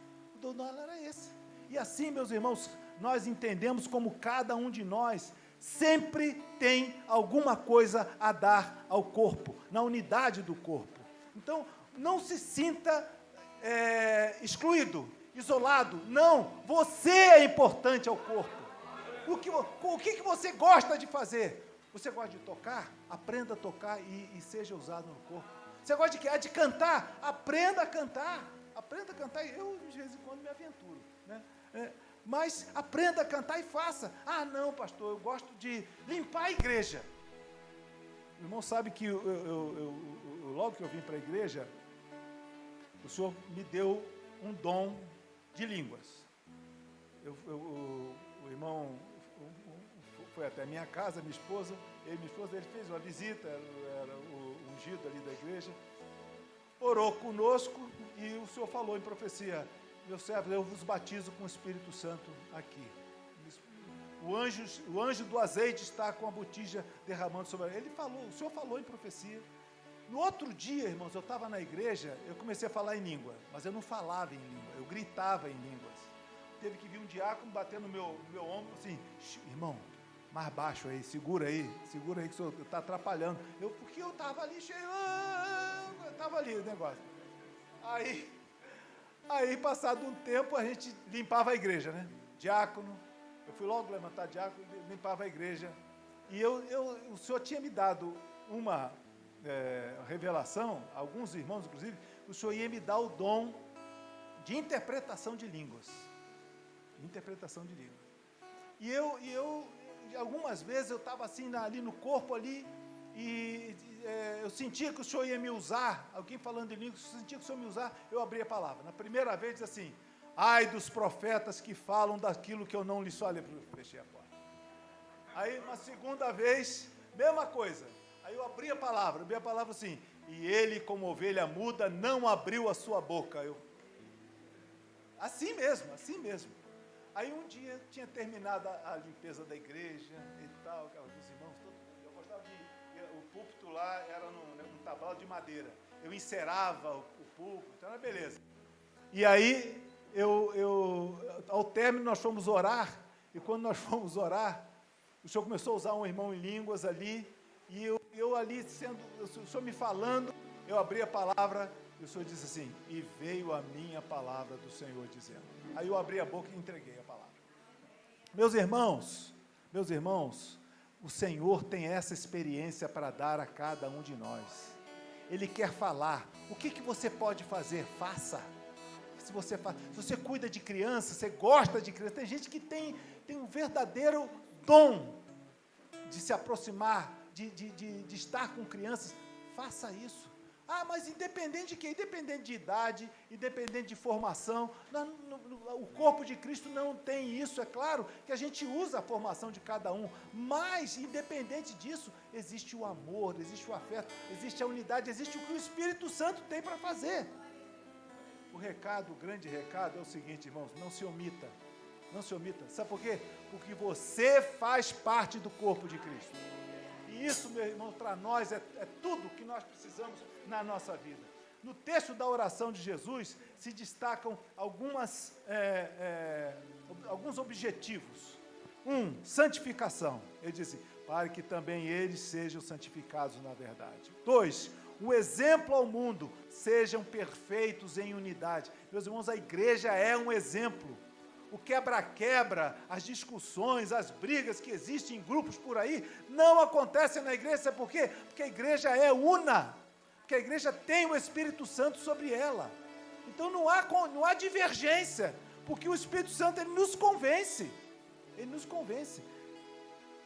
E assim, meus irmãos, nós entendemos como cada um de nós sempre tem alguma coisa a dar ao corpo, na unidade do corpo. Então, não se sinta excluído, isolado. Não, você é importante ao corpo. O que você gosta de fazer? Você gosta de tocar? Aprenda a tocar e seja usado no corpo. Você gosta de cantar? Aprenda a cantar. Aprenda a cantar, eu de vez em quando me aventuro, né? Mas aprenda a cantar e faça. Ah, não, pastor, eu gosto de limpar a igreja. O irmão sabe que logo que eu vim para a igreja, o Senhor me deu um dom de línguas. O irmão foi até a minha casa, minha esposa, ele fez uma visita, era o ungido ali da igreja, orou conosco e o Senhor falou em profecia: meu servo, eu vos batizo com o Espírito Santo aqui. O anjo do azeite está com a botija derramando sobre ele. O Senhor falou em profecia. No outro dia, irmãos, eu estava na igreja, eu comecei a falar em língua, mas eu não falava em língua, eu gritava em línguas. Teve que vir um diácono bater no meu ombro, assim: irmão, mais baixo aí, segura aí que o senhor está atrapalhando. Porque eu estava ali cheio, estava ali o negócio. Aí, passado um tempo, a gente limpava a igreja, né? Diácono, eu fui logo levantar diácono, limpava a igreja. E o senhor tinha me dado uma revelação, alguns irmãos, inclusive, o senhor ia me dar o dom de interpretação de línguas. E eu algumas vezes eu estava assim ali no corpo ali, e eu sentia que o Senhor ia me usar, alguém falando em línguas, eu sentia que o Senhor me usar, eu abri a palavra. Na primeira vez diz assim: ai dos profetas que falam daquilo que eu não lhes falei. Fechei a porta. Aí uma segunda vez, mesma coisa. Aí eu abri a palavra assim: e ele, como ovelha muda, não abriu a sua boca. Assim mesmo. Aí um dia tinha terminado a limpeza da igreja e tal, os irmãos, eu gostava o púlpito lá era num tablado de madeira. Eu encerava o púlpito, então era beleza. E aí, ao término, nós fomos orar, e quando nós fomos orar, o Senhor começou a usar um irmão em línguas ali, e eu ali, o Senhor me falando, eu abri a palavra, e o Senhor disse assim: e veio a minha palavra do Senhor dizendo. Aí eu abri a boca e entreguei a palavra. Meus irmãos, o Senhor tem essa experiência para dar a cada um de nós. Ele quer falar. O que você pode fazer? Faça. Se você cuida de criança, você gosta de criança, tem gente que tem um verdadeiro dom de se aproximar, de estar com crianças, faça isso. Ah, mas independente de quê? Independente de idade, independente de formação, o corpo de Cristo não tem isso. É claro que a gente usa a formação de cada um, mas independente disso, existe o amor, existe o afeto, existe a unidade, existe o que o Espírito Santo tem para fazer. O grande recado é o seguinte, irmãos: não se omita. Sabe por quê? Porque você faz parte do corpo de Cristo. E isso, meu irmão, para nós é tudo que nós precisamos na nossa vida. No texto da oração de Jesus se destacam alguns objetivos. Santificação. Ele diz assim: para que também eles sejam santificados na verdade. 2, um exemplo ao mundo, sejam perfeitos em unidade. Meus irmãos, a igreja é um exemplo. O quebra-quebra, as discussões, as brigas que existem em grupos por aí, não acontecem na igreja. Sabe por quê? Porque a igreja é una. Porque a igreja tem o Espírito Santo sobre ela. Então não há divergência, porque o Espírito Santo, ele nos convence.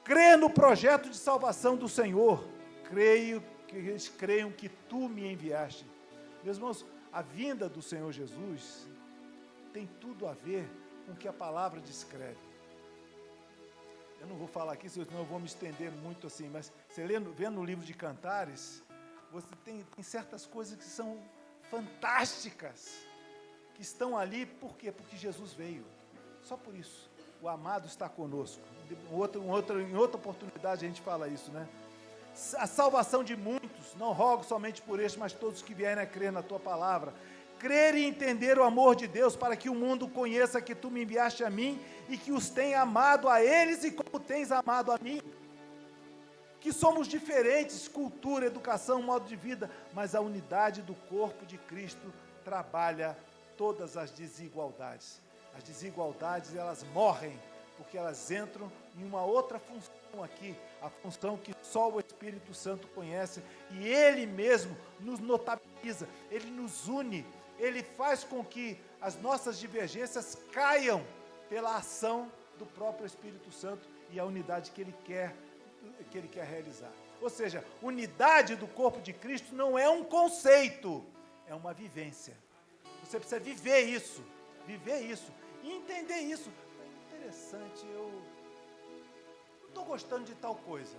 Crê no projeto de salvação do Senhor. Eles creiam que tu me enviaste. Meus irmãos, a vinda do Senhor Jesus tem tudo a ver com o que a palavra descreve. Eu não vou falar aqui, senão eu vou me estender muito assim, mas você vendo no livro de Cantares, você tem certas coisas que são fantásticas, que estão ali, por quê? Porque Jesus veio, só por isso. O amado está conosco. Em outra oportunidade a gente fala isso, né? A salvação de muitos, não rogo somente por este, mas todos que vierem a crer na tua palavra. Crer e entender o amor de Deus, para que o mundo conheça que tu me enviaste a mim e que os tenha amado a eles e como tens amado a mim. Que somos diferentes, cultura, educação, modo de vida, mas a unidade do corpo de Cristo trabalha todas as desigualdades. As desigualdades, elas morrem, porque elas entram em uma outra função aqui, a função que só o Espírito Santo conhece, e Ele mesmo nos notabiliza, Ele nos une, ele faz com que as nossas divergências caiam pela ação do próprio Espírito Santo e a unidade que ele quer realizar. Ou seja, unidade do corpo de Cristo não é um conceito, é uma vivência. Você precisa viver isso e entender isso. É interessante, eu estou gostando de tal coisa.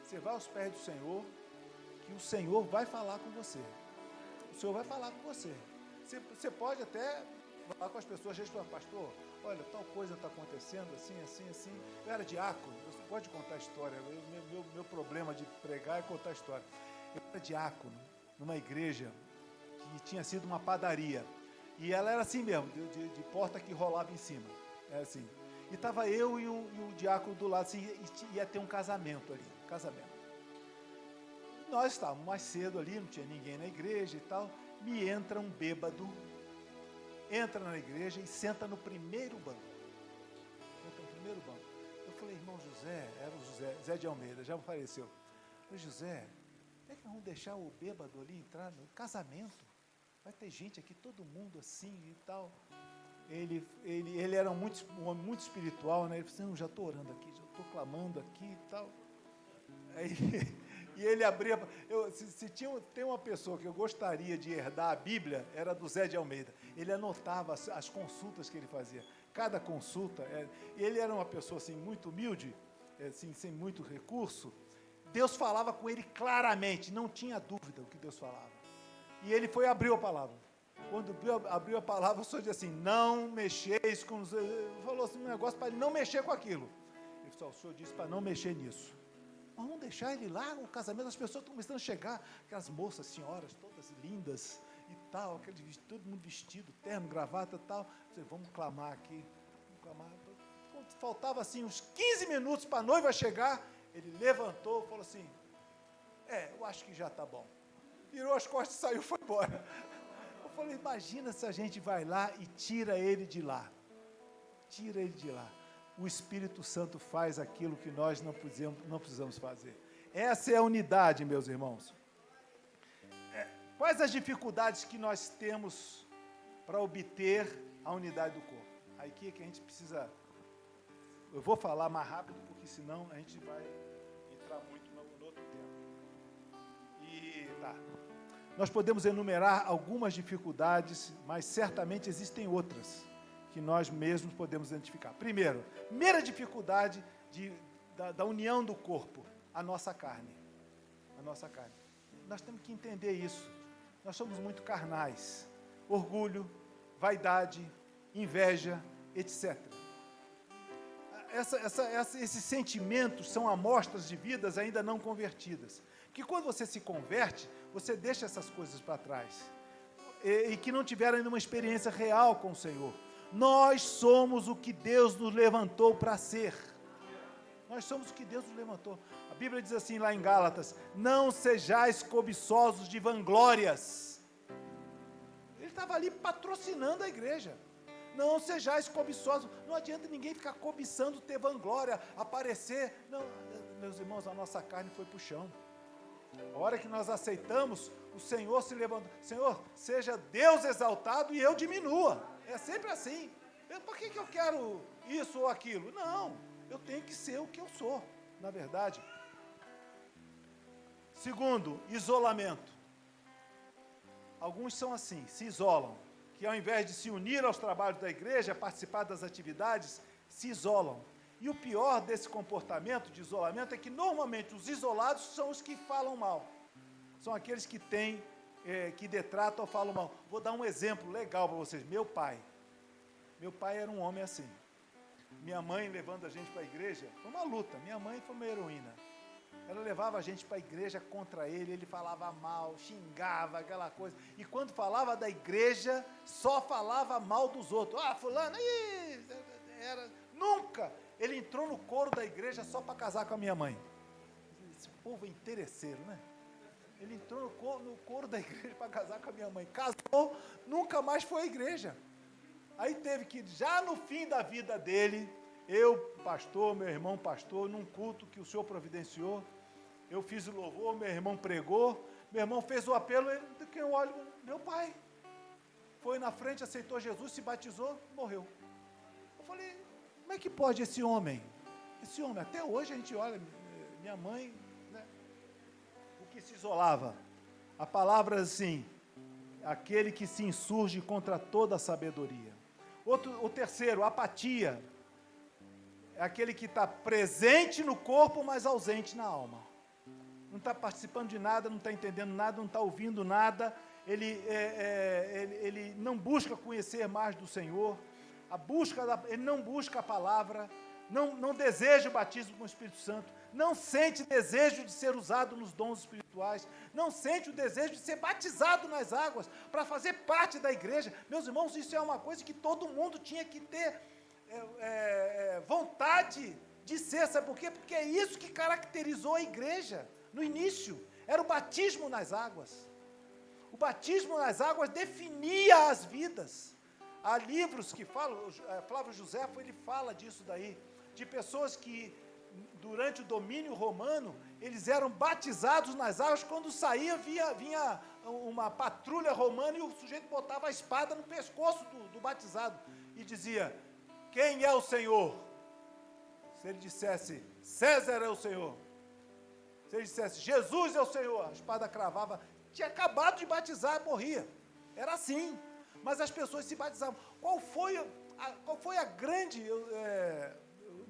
Você vai aos pés do Senhor, que o Senhor vai falar com você. O Senhor vai falar com você. Você pode até falar com as pessoas, às vezes fala, pastor, olha, tal coisa está acontecendo, assim, assim, assim. Eu era diácono, você pode contar a história. Meu problema de pregar é contar a história. Eu era diácono numa igreja que tinha sido uma padaria. E ela era assim mesmo, de porta que rolava em cima. Era assim. E estava eu e o diácono do lado, assim, e ia ter um casamento ali, Nós estávamos mais cedo ali, não tinha ninguém na igreja e tal. Me entra um bêbado, entra na igreja e senta no primeiro banco. Eu falei, irmão José, era o Zé de Almeida, já faleceu. Eu falei, José, é que nós vamos deixar o bêbado ali entrar no casamento? Vai ter gente aqui, todo mundo assim e tal. Ele era um homem muito espiritual, né? Ele falou assim, não, já estou orando aqui, já estou clamando aqui e tal. E ele abria... tem uma pessoa que eu gostaria de herdar a Bíblia, era do Zé de Almeida. Ele anotava as consultas que ele fazia. Cada consulta... ele era uma pessoa assim, muito humilde, assim, sem muito recurso. Deus falava com ele claramente, não tinha dúvida o que Deus falava. E ele foi e abriu a palavra. Quando abriu a palavra, o Senhor disse assim, não mexeis com... Falou assim um negócio para ele não mexer com aquilo. Ele falou, o Senhor disse para não mexer nisso. Mas vamos deixar ele lá, o casamento, as pessoas estão começando a chegar, aquelas moças, senhoras, todas lindas e tal, todo mundo vestido, terno, gravata e tal. Vamos clamar aqui, vamos clamar. Quando faltava assim uns 15 minutos para a noiva chegar, ele levantou e falou assim, eu acho que já está bom. Virou as costas e saiu, foi embora. Eu falei, imagina se a gente vai lá e tira ele de lá. Tira ele de lá. O Espírito Santo faz aquilo que nós não precisamos fazer. Essa é a unidade, meus irmãos. Quais as dificuldades que nós temos para obter a unidade do corpo? Aí que a gente precisa... Eu vou falar mais rápido, porque senão a gente vai entrar muito no outro tema. Nós podemos enumerar algumas dificuldades, mas certamente existem outras que nós mesmos podemos identificar. Primeira dificuldade da união do corpo, a nossa carne. Nós temos que entender isso. Nós somos muito carnais. Orgulho, vaidade, inveja, etc. Esses sentimentos são amostras de vidas ainda não convertidas. Porque quando você se converte, você deixa essas coisas para trás. E que não tiveram ainda uma experiência real com o Senhor. Nós somos o que Deus nos levantou para ser. Nós somos o que Deus nos levantou. A Bíblia diz assim lá em Gálatas, não sejais cobiçosos de vanglórias. Ele estava ali patrocinando a igreja. Não sejais cobiçosos. Não adianta ninguém ficar cobiçando ter vanglória, aparecer. Não, meus irmãos, a nossa carne foi para o chão. A hora que nós aceitamos, o Senhor se levantou. Senhor, seja Deus exaltado e eu diminua. É sempre assim. Por que eu quero isso ou aquilo? Não, eu tenho que ser o que eu sou, na verdade. Segundo, isolamento. Alguns são assim, se isolam. Que ao invés de se unir aos trabalhos da igreja, participar das atividades, se isolam. E o pior desse comportamento de isolamento é que normalmente os isolados são os que falam mal. São aqueles que têm, que detratam ou falam mal. Vou dar um exemplo legal para vocês. Meu pai era um homem assim. Minha mãe levando a gente para a igreja, foi uma luta. Minha mãe foi uma heroína. Ela levava a gente para a igreja contra ele falava mal, xingava, aquela coisa. E quando falava da igreja, só falava mal dos outros. Fulano, nunca! Ele entrou no coro da igreja só para casar com a minha mãe. Esse povo é interesseiro, né? Ele entrou no coro da igreja para casar com a minha mãe. Casou, nunca mais foi à igreja. Aí teve que, já no fim da vida dele, eu, pastor, meu irmão pastor, num culto que o senhor providenciou, eu fiz o louvor, meu irmão pregou, meu irmão fez o apelo, quem eu olho, meu pai. foi na frente, aceitou Jesus, se batizou, morreu. Eu falei, como é que pode esse homem, até hoje a gente olha, minha mãe, né, o que se isolava, a palavra assim, aquele que se insurge contra toda a sabedoria. O terceiro, apatia, é aquele que está presente no corpo, mas ausente na alma. Não está participando de nada, não está entendendo nada, não está ouvindo nada, ele não busca conhecer mais do Senhor, ele não busca a palavra, não deseja o batismo com o Espírito Santo, não sente desejo de ser usado nos dons espirituais, não sente o desejo de ser batizado nas águas, para fazer parte da igreja. Meus irmãos, isso é uma coisa que todo mundo tinha que ter vontade de ser, sabe por quê? Porque é isso que caracterizou a igreja no início, era o batismo nas águas. O batismo nas águas definia as vidas. Há livros que falam, Flávio Josefo, ele fala disso daí, de pessoas que, durante o domínio romano, eles eram batizados nas águas, quando saía, vinha uma patrulha romana e o sujeito botava a espada no pescoço do batizado e dizia, quem é o Senhor? Se ele dissesse, César é o Senhor. Se ele dissesse, Jesus é o Senhor, a espada cravava, tinha acabado de batizar, morria. Era assim. Mas as pessoas se batizavam. Qual foi a grande...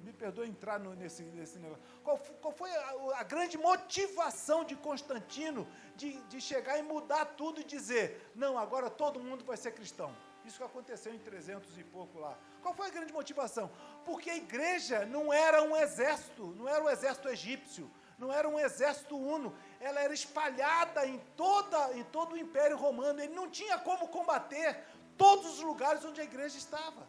me perdoe entrar nesse negócio. Qual foi a grande motivação de Constantino de chegar e mudar tudo e dizer, não, agora todo mundo vai ser cristão? Isso que aconteceu em 300 e pouco lá. Qual foi a grande motivação? Porque a igreja não era um exército, não era o exército egípcio, não era um exército uno, ela era espalhada em todo o Império Romano, ele não tinha como combater todos os lugares onde a igreja estava.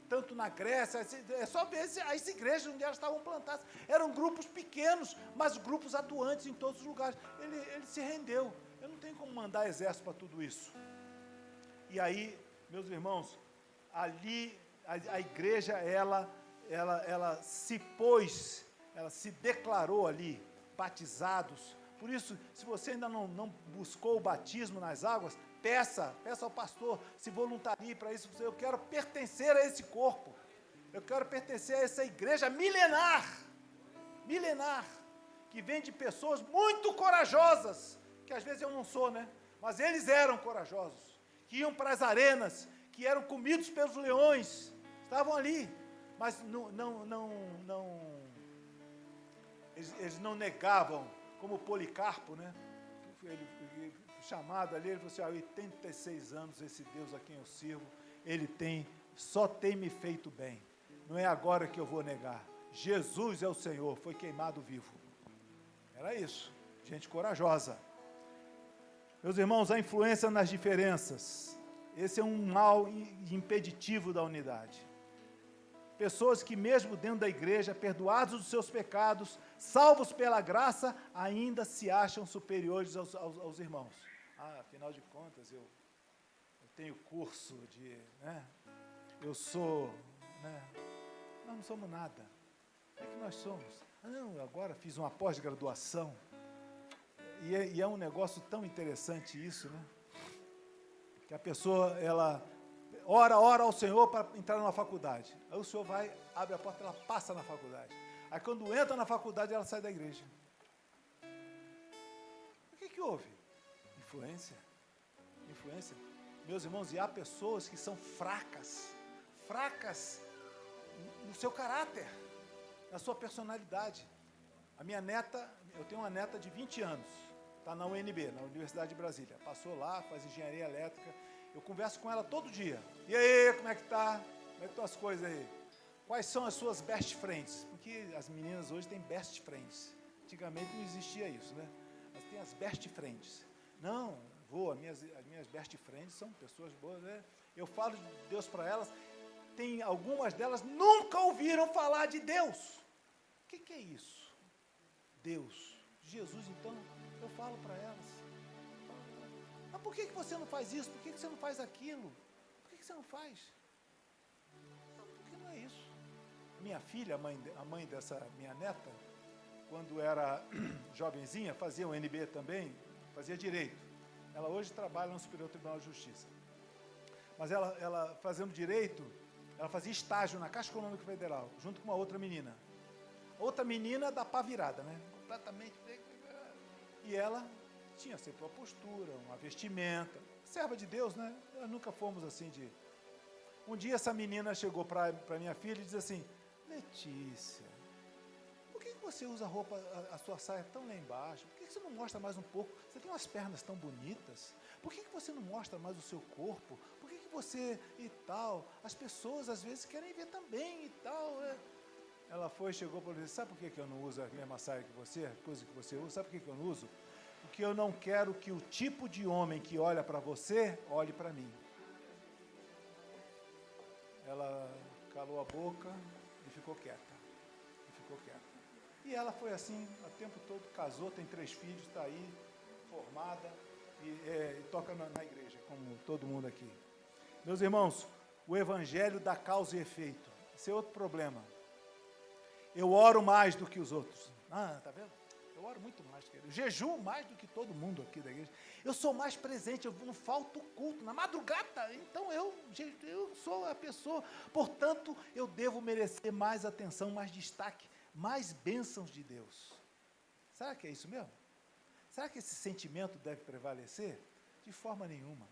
Tanto na Grécia, é só ver as igrejas onde elas estavam plantadas, eram grupos pequenos, mas grupos atuantes em todos os lugares. Ele se rendeu, eu não tenho como mandar exército para tudo isso. E aí, meus irmãos, ali a igreja, ela se pôs, ela se declarou ali, batizados. Por isso, se você ainda não buscou o batismo nas águas, peça ao pastor, se voluntarie para isso. Eu quero pertencer a esse corpo, eu quero pertencer a essa igreja milenar, que vem de pessoas muito corajosas, que às vezes eu não sou, né? Mas eles eram corajosos, que iam para as arenas, que eram comidos pelos leões, estavam ali, mas eles não negavam, como Policarpo, né? Ele chamado ali, ele falou assim, 86 anos esse Deus a quem eu sirvo, só tem me feito bem, não é agora que eu vou negar, Jesus é o Senhor, foi queimado vivo. Era isso, gente corajosa. Meus irmãos, a influência nas diferenças, esse é um mal impeditivo da unidade. Pessoas que mesmo dentro da igreja, perdoados dos seus pecados, salvos pela graça, ainda se acham superiores aos irmãos. Afinal de contas, eu tenho curso de... né, eu sou... né, nós não somos nada. O que nós somos? Não, agora fiz uma pós-graduação. E é um negócio tão interessante isso, né? Que a pessoa, ela ora ao Senhor para entrar numa faculdade. Aí o Senhor vai, abre a porta, ela passa na faculdade. Aí quando entra na faculdade, ela sai da igreja. O que houve? Influência. Meus irmãos, e há pessoas que são fracas no seu caráter, na sua personalidade. A minha neta, eu tenho uma neta de 20 anos, está na UNB, na Universidade de Brasília. Passou lá, faz engenharia elétrica. Eu converso com ela todo dia. E aí, como é que tá? Como é que estão as coisas aí? Quais são as suas best friends? Porque as meninas hoje têm best friends. Antigamente não existia isso, né? Mas tem as best friends. Não, as minhas best friends são pessoas boas, né? Eu falo de Deus para elas, tem algumas delas nunca ouviram falar de Deus. O que é isso? Deus. Jesus, então, eu falo para elas. Mas por que você não faz isso? Por que você não faz aquilo? Por que você não faz? Porque não é isso. Minha filha, a mãe dessa minha neta, quando era jovenzinha, fazia o NB também, fazia direito. Ela hoje trabalha no Superior Tribunal de Justiça. mas ela fazendo direito, ela fazia estágio na Caixa Econômica Federal, junto com uma outra menina. Outra menina da pá virada, né? Completamente. E ela tinha sempre uma postura, uma vestimenta. Serva de Deus, né? Nós nunca fomos assim de... Um dia essa menina chegou para minha filha e disse assim: Letícia, por que você usa a sua saia tão lá embaixo? Por que você não mostra mais um pouco? Você tem umas pernas tão bonitas. Por que você não mostra mais o seu corpo? Por que você e tal? As pessoas às vezes querem ver também e tal. Ela chegou para mim e disse: sabe por que eu não uso a mesma saia que você? Coisa que você usa, sabe por que eu não uso? Porque eu não quero que o tipo de homem que olha para você, olhe para mim. Ela calou a boca e ficou quieta. E ela foi assim o tempo todo, casou, tem 3 filhos, está aí, formada, e toca na igreja, como todo mundo aqui. Meus irmãos, o evangelho dá causa e efeito. Esse é outro problema. Eu oro mais do que os outros. Tá vendo? Eu oro muito mais que ele. Eu jejuo mais do que todo mundo aqui da igreja. Eu sou mais presente, eu não falto culto. Na madrugada, então eu sou a pessoa. Portanto, eu devo merecer mais atenção, mais destaque, mais bênçãos de Deus. Será que é isso mesmo? Será que esse sentimento deve prevalecer? De forma nenhuma.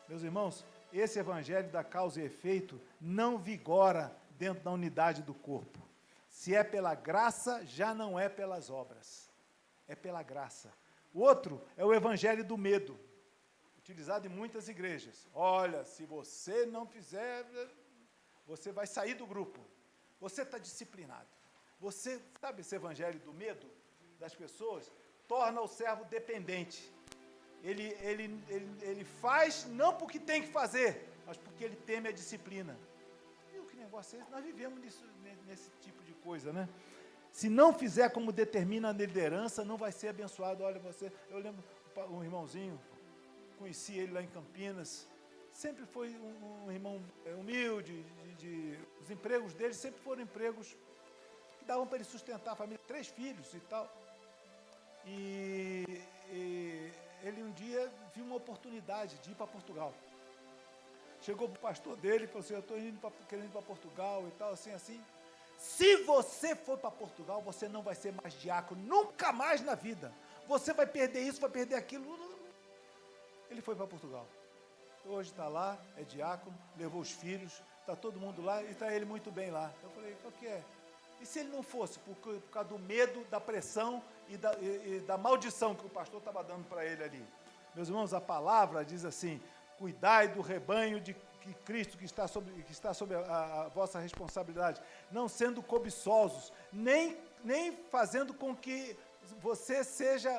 Meus irmãos, esse evangelho da causa e efeito não vigora dentro da unidade do corpo. Se é pela graça, já não é pelas obras. É pela graça. O outro é o evangelho do medo, utilizado em muitas igrejas. Olha, se você não fizer, você vai sair do grupo. Você está disciplinado. Você, sabe esse evangelho do medo das pessoas? Torna o servo dependente. Ele faz não porque tem que fazer, mas porque ele teme a disciplina. E que negócio é esse? Nós vivemos nesse tipo de coisa, né? Se não fizer como determina a liderança, não vai ser abençoado. Olha, eu lembro um irmãozinho, conheci ele lá em Campinas, sempre foi um irmão humilde, os empregos dele sempre foram empregos que davam para ele sustentar a família, 3 filhos e tal. E ele um dia viu uma oportunidade de ir para Portugal. Chegou para o pastor dele e falou assim: eu estou querendo ir para Portugal e tal, assim. Se você for para Portugal, você não vai ser mais diácono, nunca mais na vida. Você vai perder isso, vai perder aquilo. Ele foi para Portugal. Hoje está lá, é diácono, levou os filhos, está todo mundo lá e está ele muito bem lá. Eu falei: qual que é? E se ele não fosse por causa do medo, da pressão e da maldição que o pastor estava dando para ele ali? Meus irmãos, a palavra diz assim: cuidai do rebanho de Cristo que está sob a vossa responsabilidade, não sendo cobiçosos, nem fazendo com que você seja,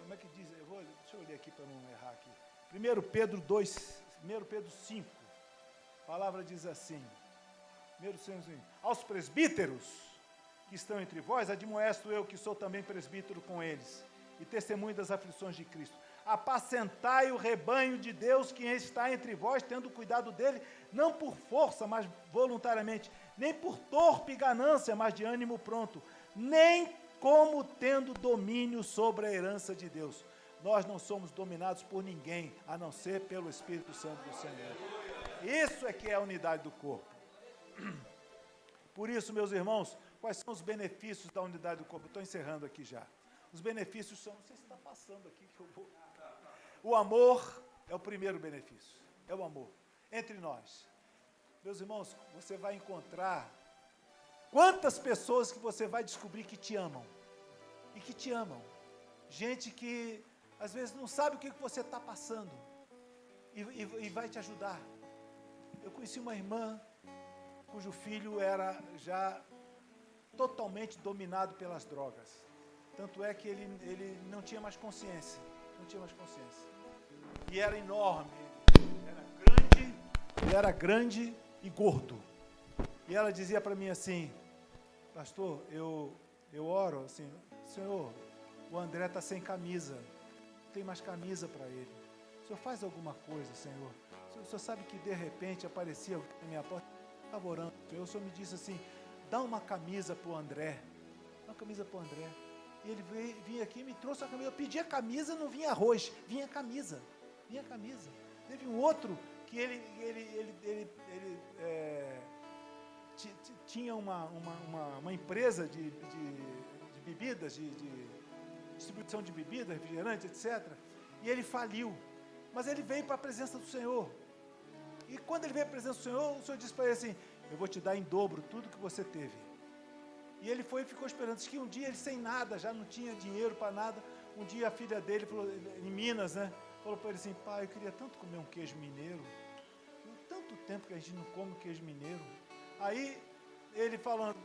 como é que diz? Deixa eu ler aqui para não errar aqui. 1 Pedro 5, a palavra diz assim, aos presbíteros que estão entre vós, admoesto eu que sou também presbítero com eles, e testemunho das aflições de Cristo. Apacentai o rebanho de Deus que está entre vós, tendo cuidado dele, não por força, mas voluntariamente, nem por torpe ganância, mas de ânimo pronto, nem como tendo domínio sobre a herança de Deus. Nós não somos dominados por ninguém, a não ser pelo Espírito Santo do Senhor. Isso é que é a unidade do corpo. Por isso, meus irmãos, quais são os benefícios da unidade do corpo? Estou encerrando aqui já. Os benefícios são, não sei se está passando aqui que eu vou... O amor é o primeiro benefício, é o amor, entre nós. Meus irmãos, você vai encontrar quantas pessoas que você vai descobrir que te amam, e que te amam. Gente que, às vezes, não sabe o que você está passando, e vai te ajudar. Eu conheci uma irmã, cujo filho era já totalmente dominado pelas drogas. Tanto é que ele não tinha mais consciência. E era enorme, ele era grande e gordo. E ela dizia para mim assim: pastor, eu oro assim, Senhor, o André está sem camisa, não tem mais camisa para ele. O Senhor faz alguma coisa, Senhor. O Senhor sabe que de repente aparecia alguém na minha porta, estava orando. O Senhor me disse assim: dá uma camisa para o André. Dá uma camisa para o André. E ele vinha aqui e me trouxe a camisa. Eu pedi a camisa, não vinha arroz, vinha camisa. Teve um outro que ele tinha uma empresa de bebidas, de distribuição de bebidas, refrigerantes, etc. E ele faliu. Mas ele veio para a presença do Senhor. E quando ele veio para a presença do Senhor, o Senhor disse para ele assim: eu vou te dar em dobro tudo que você teve. E ele foi e ficou esperando. Diz que um dia ele sem nada, já não tinha dinheiro para nada. Um dia a filha dele, falou, em Minas, né? Falou para ele assim: pai, eu queria tanto comer um queijo mineiro. Tanto tempo que a gente não come queijo mineiro. Aí ele falando,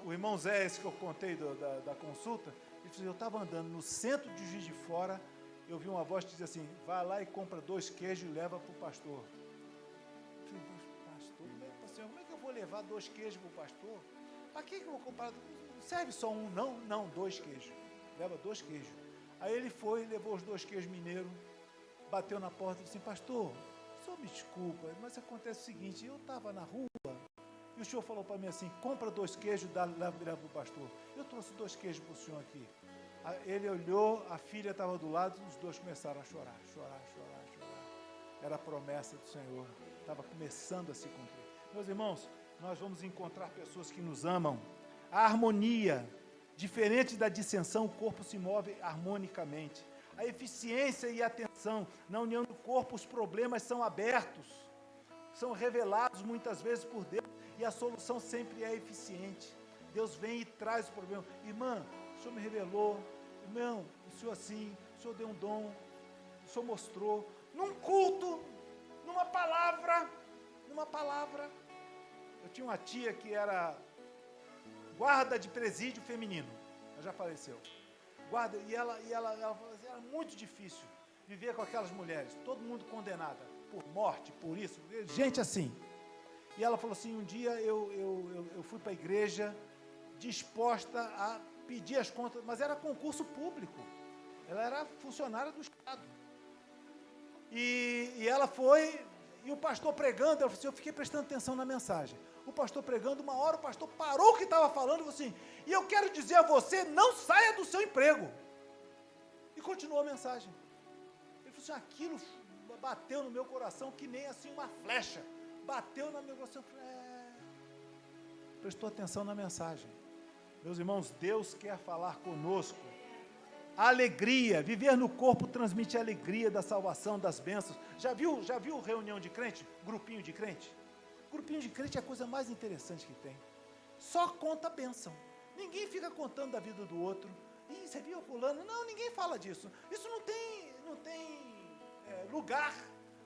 o irmão Zé, esse que eu contei da consulta, ele disse: eu estava andando no centro de Juiz de Fora, eu vi uma voz que dizia assim: vai lá e compra 2 queijos e leva para o pastor. Eu falei: pastor, como é que eu vou levar 2 queijos para o pastor? Para que eu vou comprar? Não serve só um, não, 2 queijos. Leva 2 queijos. Aí ele foi, levou os 2 queijos mineiros, bateu na porta e disse assim: pastor, o senhor me desculpa, mas acontece o seguinte, eu estava na rua e o senhor falou para mim assim: compra 2 queijos e leva para o pastor. Eu trouxe 2 queijos para o senhor aqui. Ele olhou, a filha estava do lado, os 2 começaram a chorar. Era a promessa do Senhor, estava começando a se cumprir. Meus irmãos, nós vamos encontrar pessoas que nos amam. A harmonia, diferente da dissensão, o corpo se move harmonicamente. A eficiência e a atenção, na união do corpo, os problemas são abertos, são revelados muitas vezes por Deus, e a solução sempre é eficiente. Deus vem e traz o problema. Irmã, o Senhor me revelou, irmão, o Senhor assim, o Senhor deu um dom, o Senhor mostrou, num culto, numa palavra. Eu tinha uma tia que era guarda de presídio feminino, ela já faleceu. Guarda, e ela falou assim: era muito difícil viver com aquelas mulheres, todo mundo condenada por morte, por isso, gente assim. E ela falou assim: um dia eu fui para a igreja disposta a pedir as contas, mas era concurso público, ela era funcionária do Estado. E ela foi, e o pastor pregando, ela falou assim: eu fiquei prestando atenção na mensagem. O pastor pregando, uma hora o pastor parou o que estava falando e falou assim: e eu quero dizer a você, não saia do seu emprego. E continuou a mensagem. Ele falou assim: aquilo bateu no meu coração que nem assim uma flecha. Bateu no meu coração. Prestou atenção na mensagem. Meus irmãos, Deus quer falar conosco. Alegria, viver no corpo transmite a alegria da salvação, das bênçãos. Já viu reunião de crente? Grupinho de crente? Grupinho de crente é a coisa mais interessante que tem. Só conta a bênção. Ninguém fica contando da vida do outro. Ih, você viu fulano? Não, ninguém fala disso. Isso não tem lugar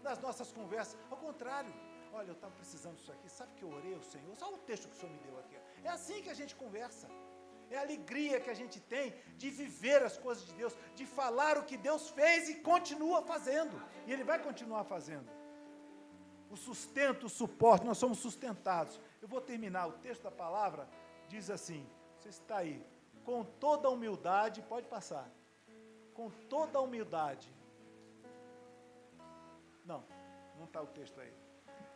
nas nossas conversas. Ao contrário, olha, eu estava precisando disso aqui. Sabe que eu orei ao Senhor? Só o texto que o Senhor me deu aqui. É assim que a gente conversa. É a alegria que a gente tem de viver as coisas de Deus, de falar o que Deus fez e continua fazendo. E Ele vai continuar fazendo. O sustento, o suporte, nós somos sustentados. Eu vou terminar, o texto da palavra diz assim, você está aí, com toda a humildade, pode passar, com toda a humildade. Não está o texto aí.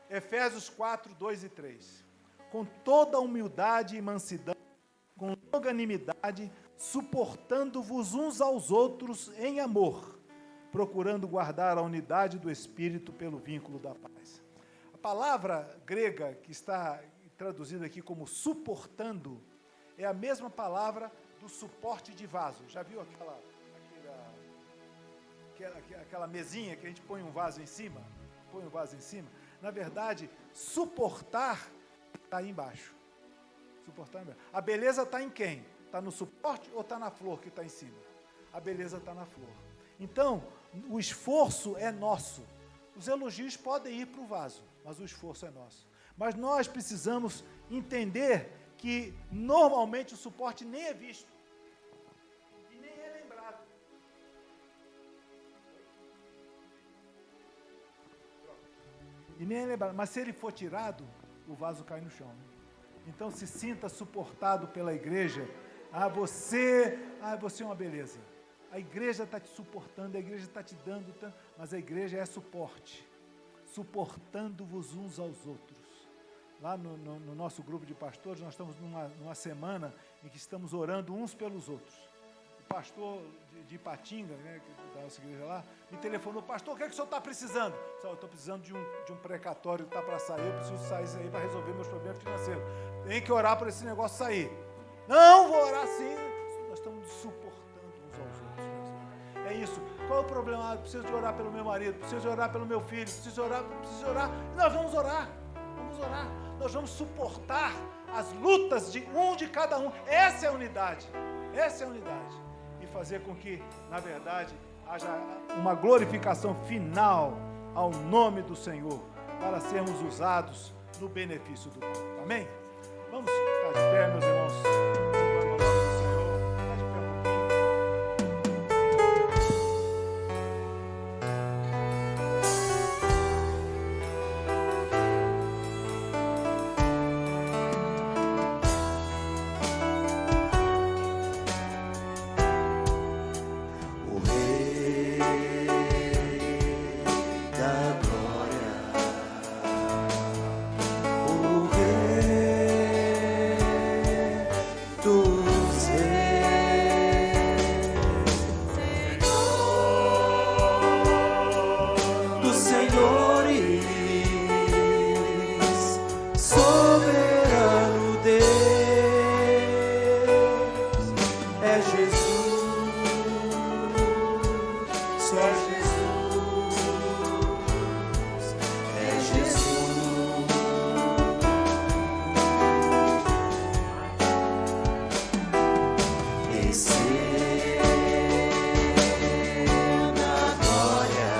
Efésios 4, 2 e 3. Com toda a humildade e mansidão, com longanimidade, suportando-vos uns aos outros em amor, procurando guardar a unidade do Espírito pelo vínculo da paz. A palavra grega que está traduzida aqui como suportando é a mesma palavra do suporte de vaso. Já viu aquela mesinha que a gente põe um vaso em cima? Põe um vaso em cima. Na verdade, suportar está aí embaixo. Suportar embaixo. A beleza está em quem? Está no suporte ou está na flor que está em cima? A beleza está na flor. Então, o esforço é nosso. Os elogios podem ir para o vaso, mas o esforço é nosso. Mas nós precisamos entender que, normalmente, o suporte nem é visto. E nem é lembrado. E nem é lembrado. Mas se ele for tirado, o vaso cai no chão. Então, se sinta suportado pela igreja. Você é uma beleza. A igreja está te suportando, a igreja está te dando, mas a igreja é suporte, suportando-vos uns aos outros. Lá no nosso grupo de pastores, nós estamos numa semana em que estamos orando uns pelos outros. pastor de Ipatinga, né, da nossa igreja lá, me telefonou: pastor, o que é que o senhor está precisando? Eu estou precisando de um precatório que está para sair, eu preciso sair isso aí para resolver meus problemas financeiros. Tem que orar para esse negócio sair. Não, vou orar sim. Nós estamos nos suportando uns aos outros mesmo. É isso. Qual é o problema? Eu preciso de orar pelo meu marido, preciso de orar pelo meu filho, preciso de orar. Nós vamos orar. Vamos orar. Nós vamos suportar as lutas de cada um. Essa é a unidade. Essa é a unidade. E fazer com que, na verdade, haja uma glorificação final ao nome do Senhor, para sermos usados no benefício do povo. Amém? Vamos ficar de pé, meus irmãos. Louvando o nome do Senhor. Ficar de pé um pouquinho. O Rei da Glória, o Rei dos Reis, Senhor dos Senhores, soberano Deus, é Jesus, só Jesus, é Jesus. Desceu na glória,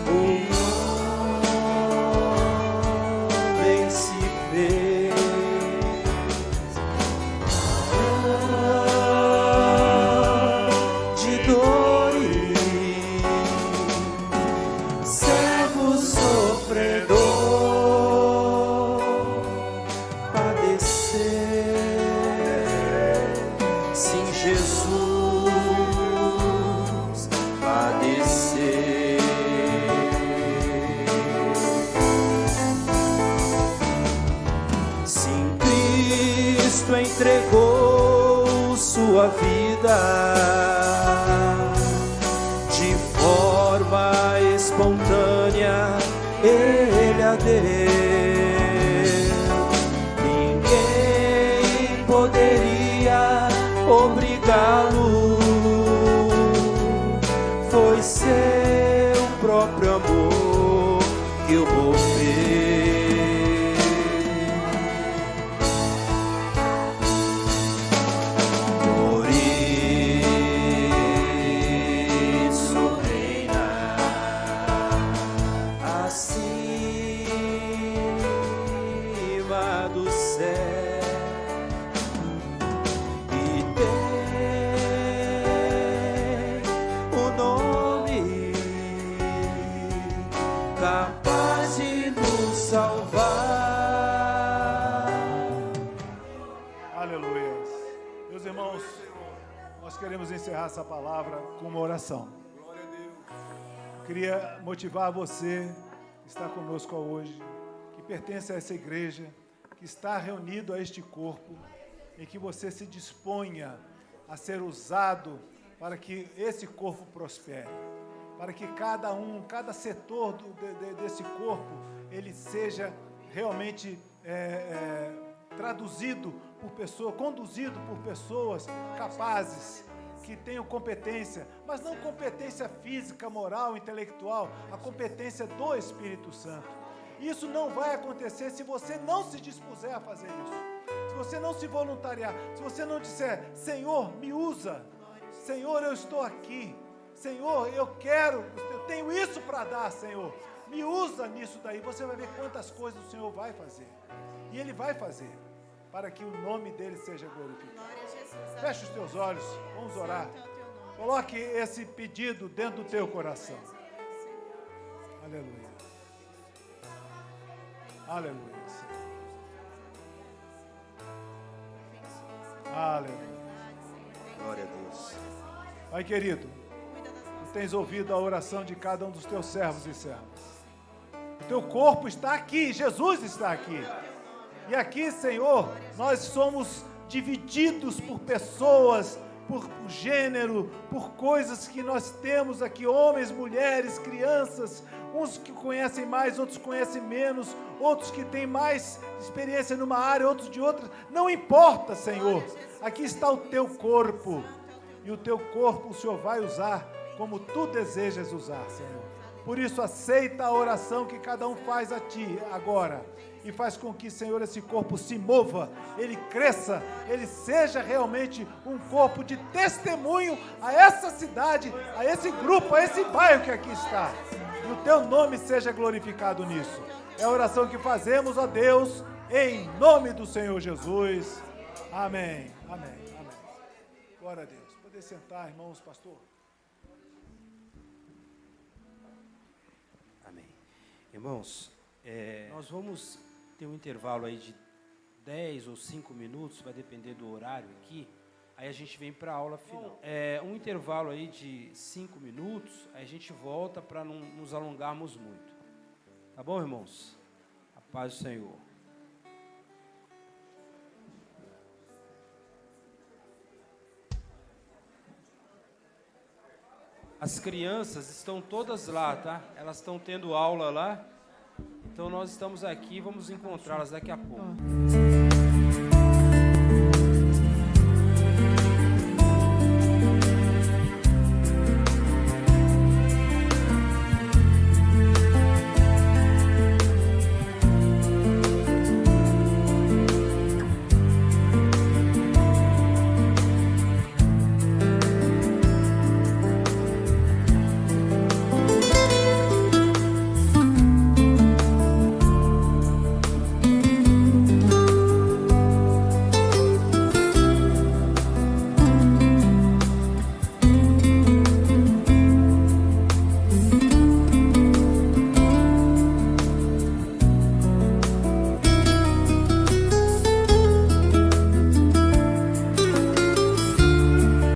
o homem se fez de dores, servo sofredor, padecer, sim, Jesus, padecer. Sim, Cristo entregou sua vida de forma espontânea, Ele a deu. Ninguém poderia obrigá-lo, foi seu próprio amor que o moveu. Por isso reina acima do céu e tem o nome capaz de nos salvar. Aleluia. Meus irmãos, nós queremos encerrar essa palavra com uma oração. Eu queria motivar você que está conosco hoje, que pertence a essa igreja, que está reunido a este corpo, e que você se disponha a ser usado para que esse corpo prospere, para que cada setor desse corpo, ele seja realmente traduzido por pessoas, conduzido por pessoas capazes, que tenham competência, mas não competência física, moral, intelectual, a competência do Espírito Santo. Isso não vai acontecer se você não se dispuser a fazer isso, se você não se voluntariar, se você não disser: Senhor, me usa, Senhor, eu estou aqui, Senhor, eu tenho isso para dar, Senhor, me usa nisso daí. Você vai ver quantas coisas o Senhor vai fazer, e Ele vai fazer, para que o nome dEle seja glorificado. Feche os teus olhos, vamos orar. Coloque esse pedido dentro do teu coração. Aleluia. Aleluia. Aleluia. Glória a Deus. Pai querido, tu tens ouvido a oração de cada um dos teus servos e servas. O teu corpo está aqui, Jesus está aqui. E aqui, Senhor, nós somos divididos por pessoas, por gênero, por coisas que nós temos aqui, homens, mulheres, crianças, uns que conhecem mais, outros conhecem menos, outros que têm mais experiência numa área, outros de outra. Não importa, Senhor. Aqui está o teu corpo. E o teu corpo o Senhor vai usar como tu desejas usar, Senhor. Por isso, aceita a oração que cada um faz a ti agora. E faz com que, Senhor, esse corpo se mova, ele cresça, ele seja realmente um corpo de testemunho a essa cidade, a esse grupo, a esse bairro que aqui está. E o teu nome seja glorificado nisso. É a oração que fazemos, ó Deus, em nome do Senhor Jesus. Amém, amém, amém. Glória a Deus. Poder sentar, irmãos, pastor. Amém. Irmãos, nós vamos ter um intervalo aí de 10 ou 5 minutos, vai depender do horário aqui. Aí a gente vem para a aula final. Um intervalo aí de 5 minutos, aí a gente volta para não nos alongarmos muito. Tá bom, irmãos? A paz do Senhor. As crianças estão todas lá, tá? Elas estão tendo aula lá. Então nós estamos aqui, vamos encontrá-las daqui a pouco.